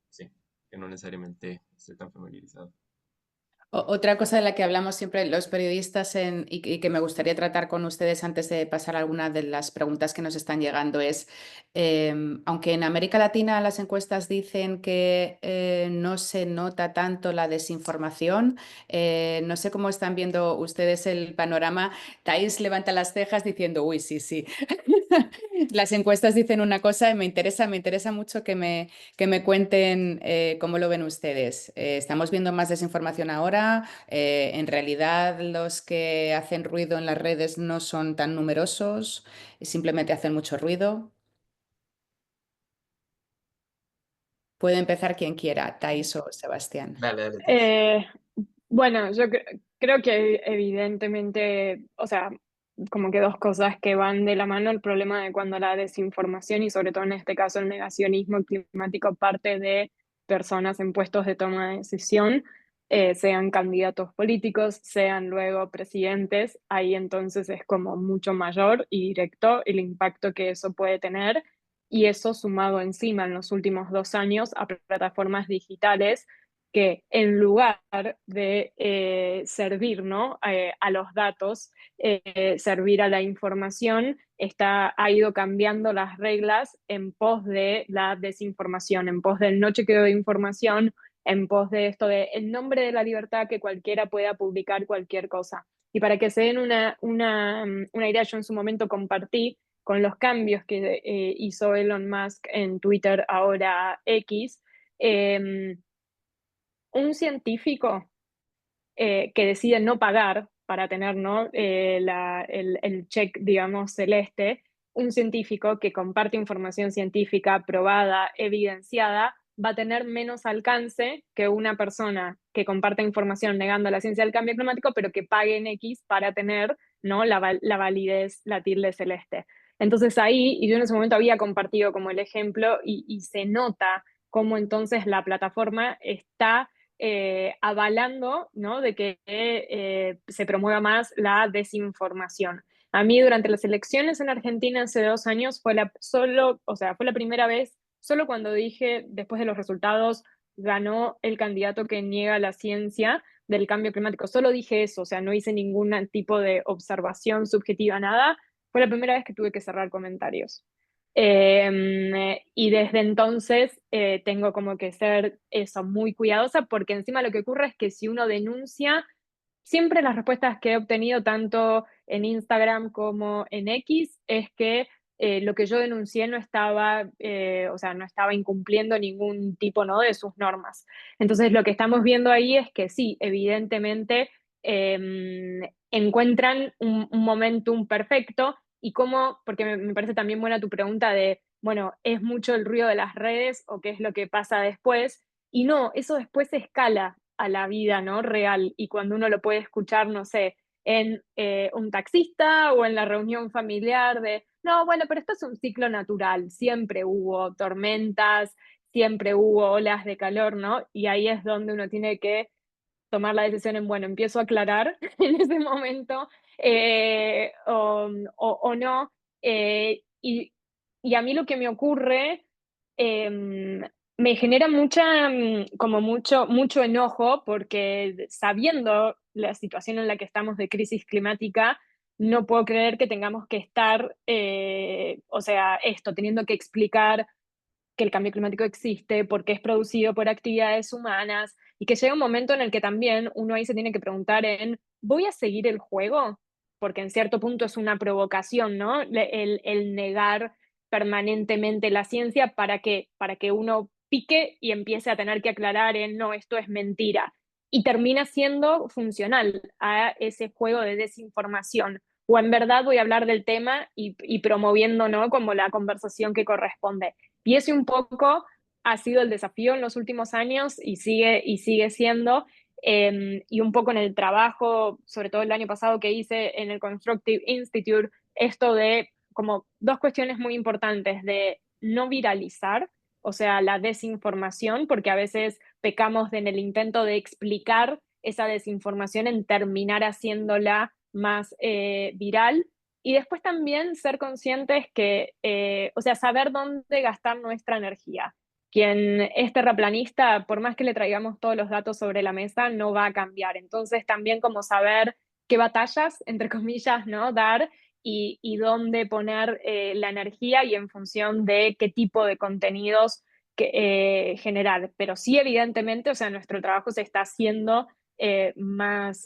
[SPEAKER 3] sí, que no necesariamente esté tan familiarizado.
[SPEAKER 1] Otra cosa de la que hablamos siempre los periodistas y que me gustaría tratar con ustedes antes de pasar a algunas de las preguntas que nos están llegando es, aunque en América Latina las encuestas dicen que no se nota tanto la desinformación, no sé cómo están viendo ustedes el panorama. Thais levanta las cejas diciendo, uy, sí, sí. Las encuestas dicen una cosa y me interesa mucho que me cuenten cómo lo ven ustedes. ¿Estamos viendo más desinformación ahora? ¿En realidad los que hacen ruido en las redes no son tan numerosos? ¿Simplemente hacen mucho ruido? Puede empezar quien quiera, Thais o Sebastián.
[SPEAKER 3] Dale, dale, Thais.
[SPEAKER 2] Eh, bueno, creo que evidentemente, o sea, como que dos cosas que van de la mano, el problema de cuando la desinformación y sobre todo en este caso el negacionismo climático parte de personas en puestos de toma de decisión, sean candidatos políticos, sean luego presidentes, ahí entonces es como mucho mayor y directo el impacto que eso puede tener. y eso sumado encima en los últimos 2 años a plataformas digitales que en lugar de servir, ¿no? A los datos, servir a la información, ha ido cambiando las reglas en pos de la desinformación, en pos del no chequeo de información, en pos de esto de en nombre de la libertad que cualquiera pueda publicar cualquier cosa. Y para que se den una idea, yo en su momento compartí con los cambios que hizo Elon Musk en Twitter, ahora X, eh, un científico que decide no pagar para tener, ¿no? El check, digamos, celeste, un científico que comparte información científica probada, evidenciada, va a tener menos alcance que una persona que comparte información negando la ciencia del cambio climático, pero que pague en X para tener, ¿no? La validez, la tilde celeste. Entonces ahí, y yo en ese momento había compartido como el ejemplo, y se nota cómo entonces la plataforma está avalando, ¿no? De que se promueva más la desinformación. A mí durante las elecciones en Argentina hace 2 años fue la primera vez, solo cuando dije, después de los resultados, ganó el candidato que niega la ciencia del cambio climático. Solo dije eso, o sea, no hice ningún tipo de observación subjetiva, nada. Fue la primera vez que tuve que cerrar comentarios. Y desde entonces tengo como que ser eso, muy cuidadosa, porque encima lo que ocurre es que si uno denuncia, siempre las respuestas que he obtenido tanto en Instagram como en X es que lo que yo denuncié no estaba, o sea, no estaba incumpliendo ningún tipo, ¿no? De sus normas. Entonces lo que estamos viendo ahí es que sí, evidentemente encuentran un momentum perfecto y cómo, porque me parece también buena tu pregunta de, bueno, ¿es mucho el ruido de las redes o qué es lo que pasa después? Y no, eso después escala a la vida, ¿no? Real. Y cuando uno lo puede escuchar, no sé, en un taxista o en la reunión familiar de, no, bueno, pero esto es un ciclo natural, siempre hubo tormentas, siempre hubo olas de calor, ¿no? Y ahí es donde uno tiene que tomar la decisión en, bueno, empiezo a aclarar en ese momento o no. Y a mí lo que me ocurre me genera como mucho enojo porque sabiendo la situación en la que estamos de crisis climática, no puedo creer que tengamos que estar, o sea, teniendo que explicar que el cambio climático existe, porque es producido por actividades humanas y que llega un momento en el que también uno ahí se tiene que preguntar en, ¿voy a seguir el juego? Porque en cierto punto es una provocación, ¿no? El negar permanentemente la ciencia para que uno pique y empiece a tener que aclarar en, no, esto es mentira. Y termina siendo funcional a ese juego de desinformación. O en verdad voy a hablar del tema y promoviendo, ¿no? Como la conversación que corresponde. Y ese un poco ha sido el desafío en los últimos años y sigue siendo, y un poco en el trabajo, sobre todo el año pasado que hice en el Constructive Institute, esto de como dos cuestiones muy importantes de no viralizar, o sea, la desinformación, porque a veces pecamos en el intento de explicar esa desinformación en terminar haciéndola más viral y después también ser conscientes que, o sea, saber dónde gastar nuestra energía. Quien es terraplanista, por más que le traigamos todos los datos sobre la mesa, no va a cambiar. Entonces también como saber qué batallas, entre comillas, ¿no? Dar y dónde poner la energía y en función de qué tipo de contenidos generar. Pero sí, evidentemente, o sea, nuestro trabajo se está haciendo más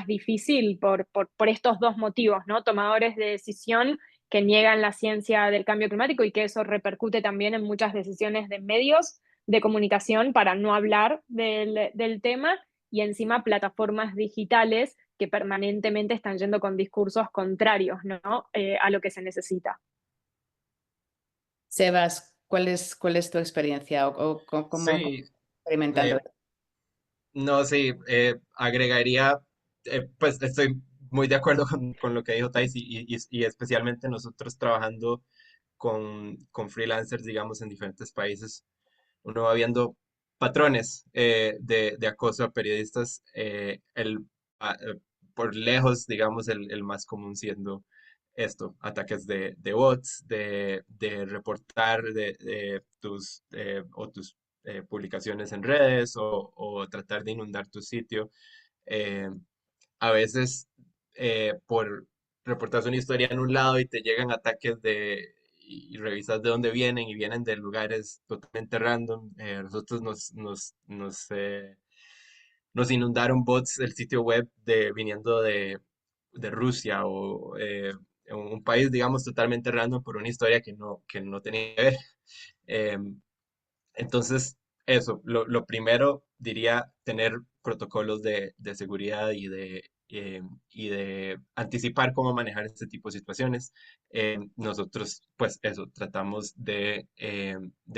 [SPEAKER 2] difícil por estos dos motivos, ¿no? Tomadores de decisión que niegan la ciencia del cambio climático y que eso repercute también en muchas decisiones de medios de comunicación para no hablar del tema y encima plataformas digitales que permanentemente están yendo con discursos contrarios, ¿no? A lo que se necesita.
[SPEAKER 1] Sebas, cuál es tu experiencia o cómo
[SPEAKER 3] Sí,
[SPEAKER 1] experimentando?
[SPEAKER 3] eh, no, sí, agregaría, pues estoy muy de acuerdo con lo que dijo Thais y especialmente nosotros trabajando con freelancers, digamos, en diferentes países, uno va viendo patrones de acoso a periodistas, por lejos, digamos, el más común siendo ataques de bots, de reportar de tus publicaciones en redes o tratar de inundar tu sitio. Eh, a veces por reportas una historia en un lado y te llegan ataques y revisas de dónde vienen y vienen de lugares totalmente random. Nosotros nos inundaron bots del sitio web viniendo de Rusia o un país, digamos, totalmente random por una historia que no tenía que ver. Em, entonces, eso, lo primero diría tener protocolos de seguridad y de anticipar cómo manejar este tipo de situaciones. Nosotros, pues eso, tratamos de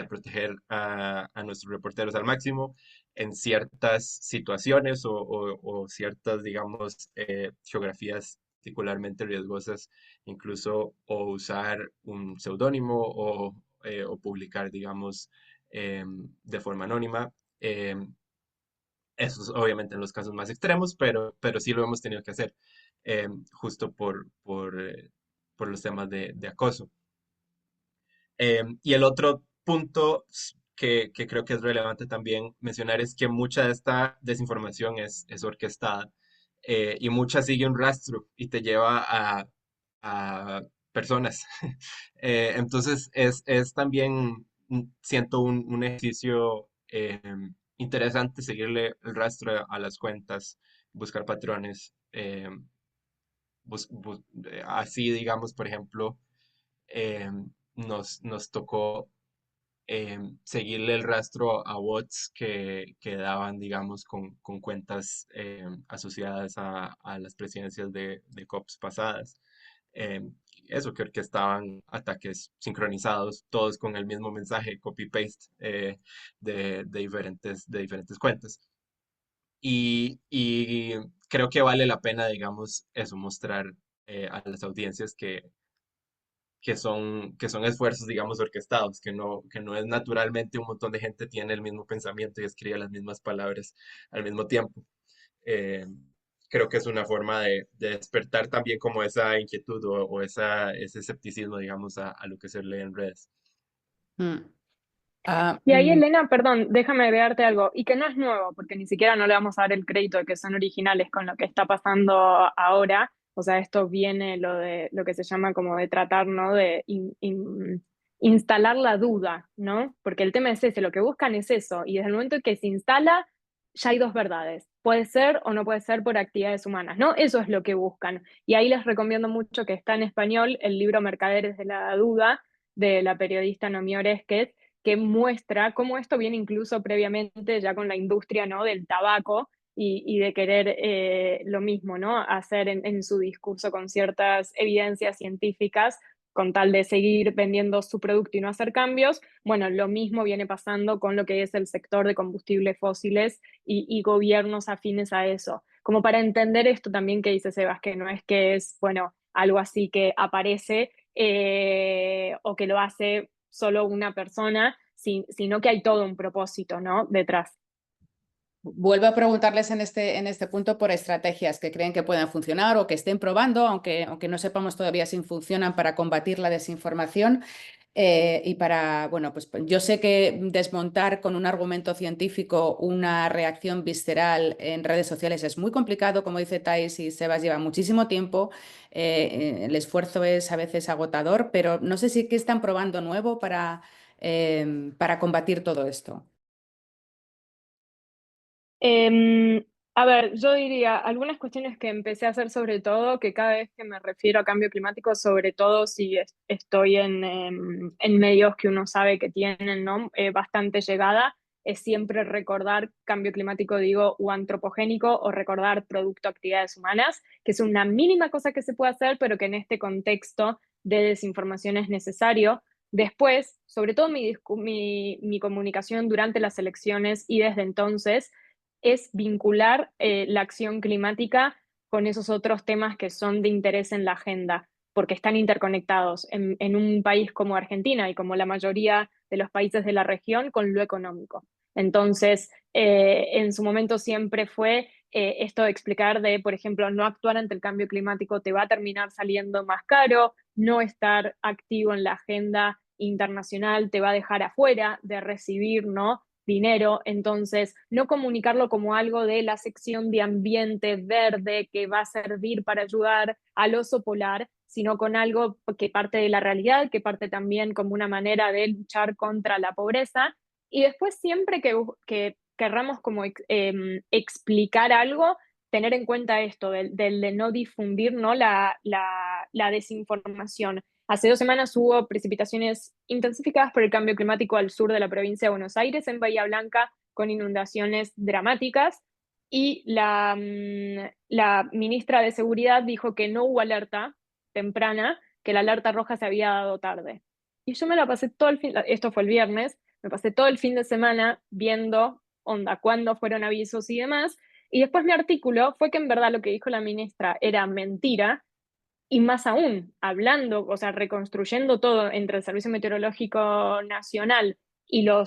[SPEAKER 3] proteger a nuestros reporteros al máximo en ciertas situaciones o ciertas, digamos, geografías particularmente riesgosas, incluso o usar un seudónimo o publicar, digamos, de forma anónima. Eso es obviamente en los casos más extremos, pero sí lo hemos tenido que hacer, justo por los temas de acoso. Y el otro punto que creo que es relevante también mencionar es que mucha de esta desinformación es orquestada y mucha sigue un rastro y te lleva a personas. Entonces es también, siento, un ejercicio interesante seguirle el rastro a las cuentas, buscar patrones. Así, digamos, por ejemplo, nos tocó seguirle el rastro a bots que daban, digamos, con cuentas asociadas a las presidencias de COPs pasadas. Em, Eso, que estaban ataques sincronizados, todos con el mismo mensaje, copy-paste de diferentes cuentas. Y creo que vale la pena, digamos, eso, mostrar a las audiencias que son esfuerzos, digamos, orquestados, que no es naturalmente un montón de gente tiene el mismo pensamiento y escribe las mismas palabras al mismo tiempo. Eh, Creo que es una forma de despertar también como esa inquietud o ese escepticismo, digamos, a lo que se lee en redes.
[SPEAKER 1] Mm. Ah,
[SPEAKER 2] Y ahí, Elena, perdón, déjame agregarte algo, y que no es nuevo, porque ni siquiera no le vamos a dar el crédito de que son originales con lo que está pasando ahora. O sea, esto viene lo que se llama como de tratar, ¿no? De instalar la duda, ¿no? Porque el tema es ese, lo que buscan es eso, y desde el momento en que se instala, ya hay dos verdades. Puede ser o no puede ser por actividades humanas, ¿no? Eso es lo que buscan. Y ahí les recomiendo mucho que está en español el libro Mercaderes de la Duda, de la periodista Noemí Oreskes, que muestra cómo esto viene incluso previamente ya con la industria, ¿no? Del tabaco y de querer lo mismo, ¿no? Hacer en su discurso con ciertas evidencias científicas con tal de seguir vendiendo su producto y no hacer cambios. Bueno, lo mismo viene pasando con lo que es el sector de combustibles fósiles y gobiernos afines a eso. Como para entender esto también que dice Sebas, que no es que es, bueno, algo así que aparece o que lo hace solo una persona, sino que hay todo un propósito, ¿no? Detrás.
[SPEAKER 1] Vuelvo a preguntarles en este punto por estrategias que creen que puedan funcionar o que estén probando, aunque no sepamos todavía si funcionan para combatir la desinformación. Y bueno, pues yo sé que desmontar con un argumento científico una reacción visceral en redes sociales es muy complicado, como dice Thais y Sebas, lleva muchísimo tiempo, el esfuerzo es a veces agotador, pero no sé si qué están probando nuevo para combatir todo esto.
[SPEAKER 2] A ver, yo diría algunas cuestiones que empecé a hacer sobre todo, que cada vez que me refiero a cambio climático, sobre todo si estoy en medios que uno sabe que tienen, ¿no? Bastante llegada, es siempre recordar cambio climático, digo, o antropogénico, o recordar producto de actividades humanas, que es una mínima cosa que se puede hacer, pero que en este contexto de desinformación es necesario. Después, sobre todo mi comunicación durante las elecciones y desde entonces, es vincular la acción climática con esos otros temas que son de interés en la agenda, porque están interconectados en un país como Argentina y como la mayoría de los países de la región con lo económico. Entonces, en su momento siempre fue esto de explicar de, por ejemplo, no actuar ante el cambio climático te va a terminar saliendo más caro, no estar activo en la agenda internacional te va a dejar afuera de recibir, ¿no?, dinero. Entonces, no comunicarlo como algo de la sección de ambiente verde que va a servir para ayudar al oso polar, sino con algo que parte de la realidad, que parte también como una manera de luchar contra la pobreza. Y después siempre que querramos como explicar algo, tener en cuenta esto del de no difundir, ¿no?, la desinformación. Hace 2 semanas hubo precipitaciones intensificadas por el cambio climático al sur de la provincia de Buenos Aires, en Bahía Blanca, con inundaciones dramáticas. Y la ministra de Seguridad dijo que no hubo alerta temprana, que la alerta roja se había dado tarde. Y yo me la pasé todo el fin, esto fue el viernes, me pasé todo el fin de semana viendo, onda, cuándo fueron avisos y demás. Y después mi artículo fue que en verdad lo que dijo la ministra era mentira, y más aún, hablando, o sea, reconstruyendo todo entre el Servicio Meteorológico Nacional y lo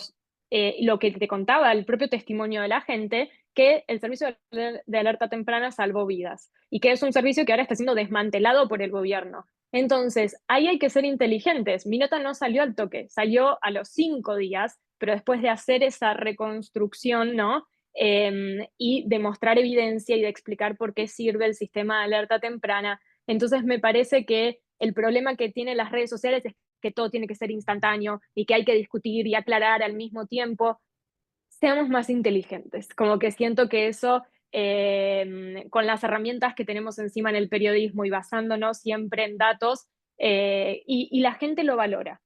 [SPEAKER 2] que te contaba el propio testimonio de la gente, que el servicio de alerta temprana salvó vidas y que es un servicio que ahora está siendo desmantelado por el gobierno. Entonces, ahí hay que ser inteligentes. Mi nota no salió al toque, salió a los 5 días, pero después de hacer esa reconstrucción, ¿no? Y de mostrar evidencia y de explicar por qué sirve el sistema de alerta temprana. Entonces me parece que el problema que tienen las redes sociales es que todo tiene que ser instantáneo y que hay que discutir y aclarar al mismo tiempo. Seamos más inteligentes, como que siento que eso, con las herramientas que tenemos encima en el periodismo y basándonos siempre en datos, y la gente lo valora.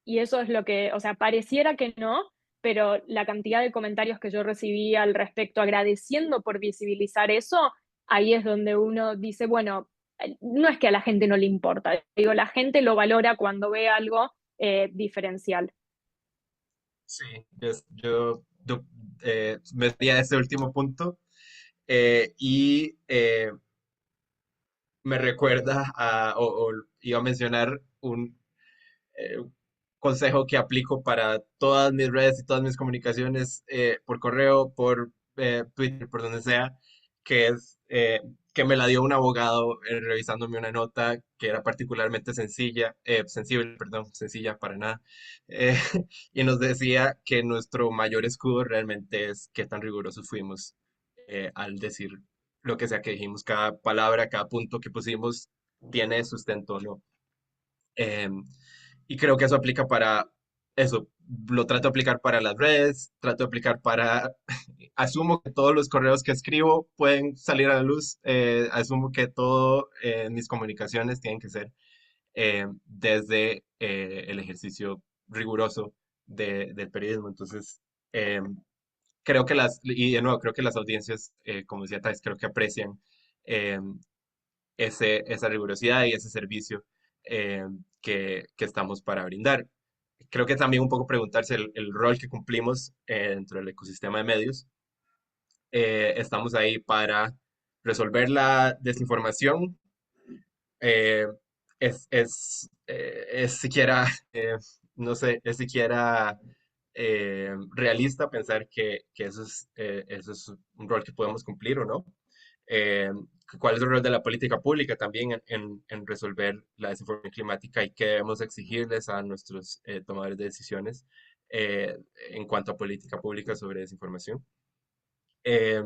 [SPEAKER 2] Y eso es lo que, o sea, pareciera que no, pero la cantidad de comentarios que yo recibí al respecto, agradeciendo por visibilizar eso, ahí es donde uno dice, bueno, no es que a la gente no le importa, digo, la gente lo valora cuando ve algo diferencial.
[SPEAKER 3] Sí, yo me daría ese último punto y me recuerda o iba a mencionar un consejo que aplico para todas mis redes y todas mis comunicaciones por correo, por Twitter, por donde sea, que es que me la dio un abogado revisándome una nota que era particularmente sensible, perdón, sencilla para nada, eh, y nos decía que nuestro mayor escudo realmente es qué tan rigurosos fuimos al decir lo que sea que dijimos, cada palabra, cada punto que pusimos tiene sustento o no. Em, y creo que eso aplica para eso. Lo trato de aplicar para las redes, trato de aplicar para... Asumo que todos los correos que escribo pueden salir a la luz. Asumo que todo mis comunicaciones tienen que ser desde el ejercicio riguroso del periodismo. Entonces, creo que y de nuevo, creo que las audiencias, como decía Thais, creo que aprecian eh, esa rigurosidad y ese servicio eh, que estamos para brindar. Creo que también un poco preguntarse el rol que cumplimos dentro del ecosistema de medios. Estamos ahí para resolver la desinformación. Eh, es siquiera, no sé, es siquiera realista pensar que eso es un rol que podemos cumplir o no. eh, ¿Cuál es el rol de la política pública también en resolver la desinformación climática y qué debemos exigirles a nuestros tomadores de decisiones eh, en cuanto a política pública sobre desinformación? Eh,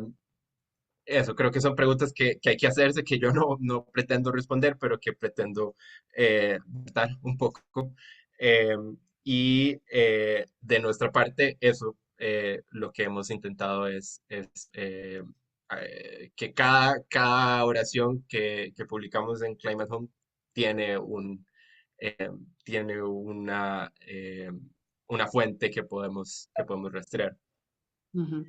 [SPEAKER 3] Eso, creo que son preguntas que hay que hacerse, que yo no pretendo responder, pero que pretendo dar un poco. Eh, de nuestra parte, eso, lo que hemos intentado es que cada oración que publicamos en Climate Home tiene eh, tiene una fuente que podemos rastrear.
[SPEAKER 1] Ujú.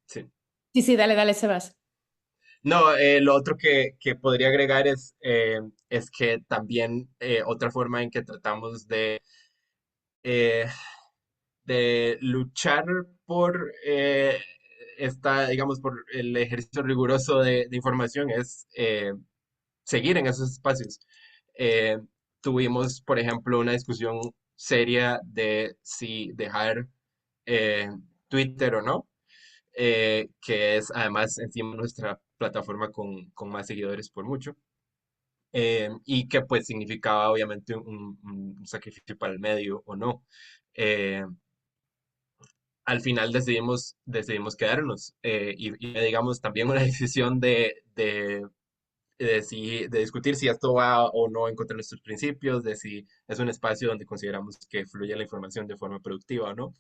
[SPEAKER 3] Sí.
[SPEAKER 1] Sí, sí, dale, dale, Sebas.
[SPEAKER 3] No, lo otro que podría agregar es que también otra forma en que tratamos eh, de luchar por digamos, por el ejercicio riguroso de información es seguir en esos espacios. Eh, Tuvimos, por ejemplo, una discusión seria de si dejar eh, Twitter o no. que es además encima nuestra plataforma con más seguidores por mucho, y que pues significaba obviamente un sacrificio para el medio o no. Eh, Al final decidimos quedarnos, y digamos también una decisión de discutir si esto va o no en contra de nuestros principios, de si es un espacio donde consideramos que fluye la información de forma productiva o no.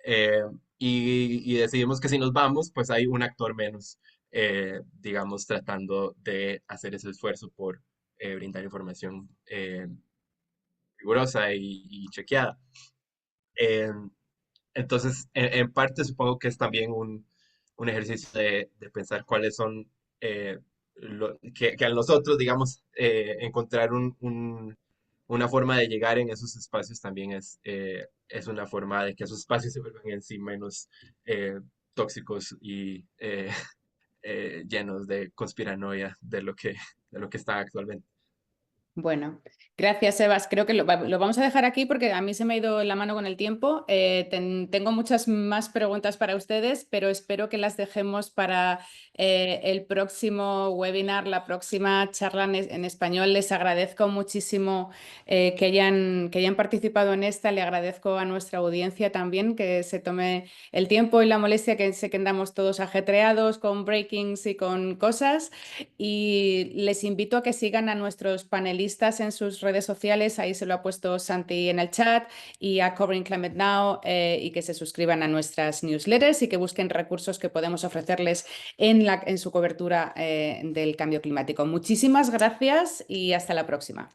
[SPEAKER 3] Eh, y decidimos que si nos vamos, pues hay un actor menos, digamos, tratando de hacer ese esfuerzo por brindar información rigurosa y chequeada. Eh, entonces, en parte supongo que es también un ejercicio de pensar cuáles son, que a nosotros, digamos, encontrar una forma de llegar en esos espacios también es una forma de que esos espacios se vuelvan en sí menos tóxicos y llenos de conspiranoia de lo que está actualmente.
[SPEAKER 1] Bueno, gracias, Sebas. Creo que lo vamos a dejar aquí porque a mí se me ha ido la mano con el tiempo. Tengo muchas más preguntas para ustedes, pero espero que las dejemos para el próximo webinar, la próxima charla en español. Les agradezco muchísimo que hayan participado en esta. Le agradezco a nuestra audiencia también que se tome el tiempo y la molestia, que sé que andamos todos ajetreados con breakings y con cosas. Y les invito a que sigan a nuestros panelistas en sus redes sociales, ahí se lo ha puesto Santi en el chat, y a Covering Climate Now, y que se suscriban a nuestras newsletters y que busquen recursos que podemos ofrecerles en su cobertura del cambio climático. Muchísimas gracias y hasta la próxima.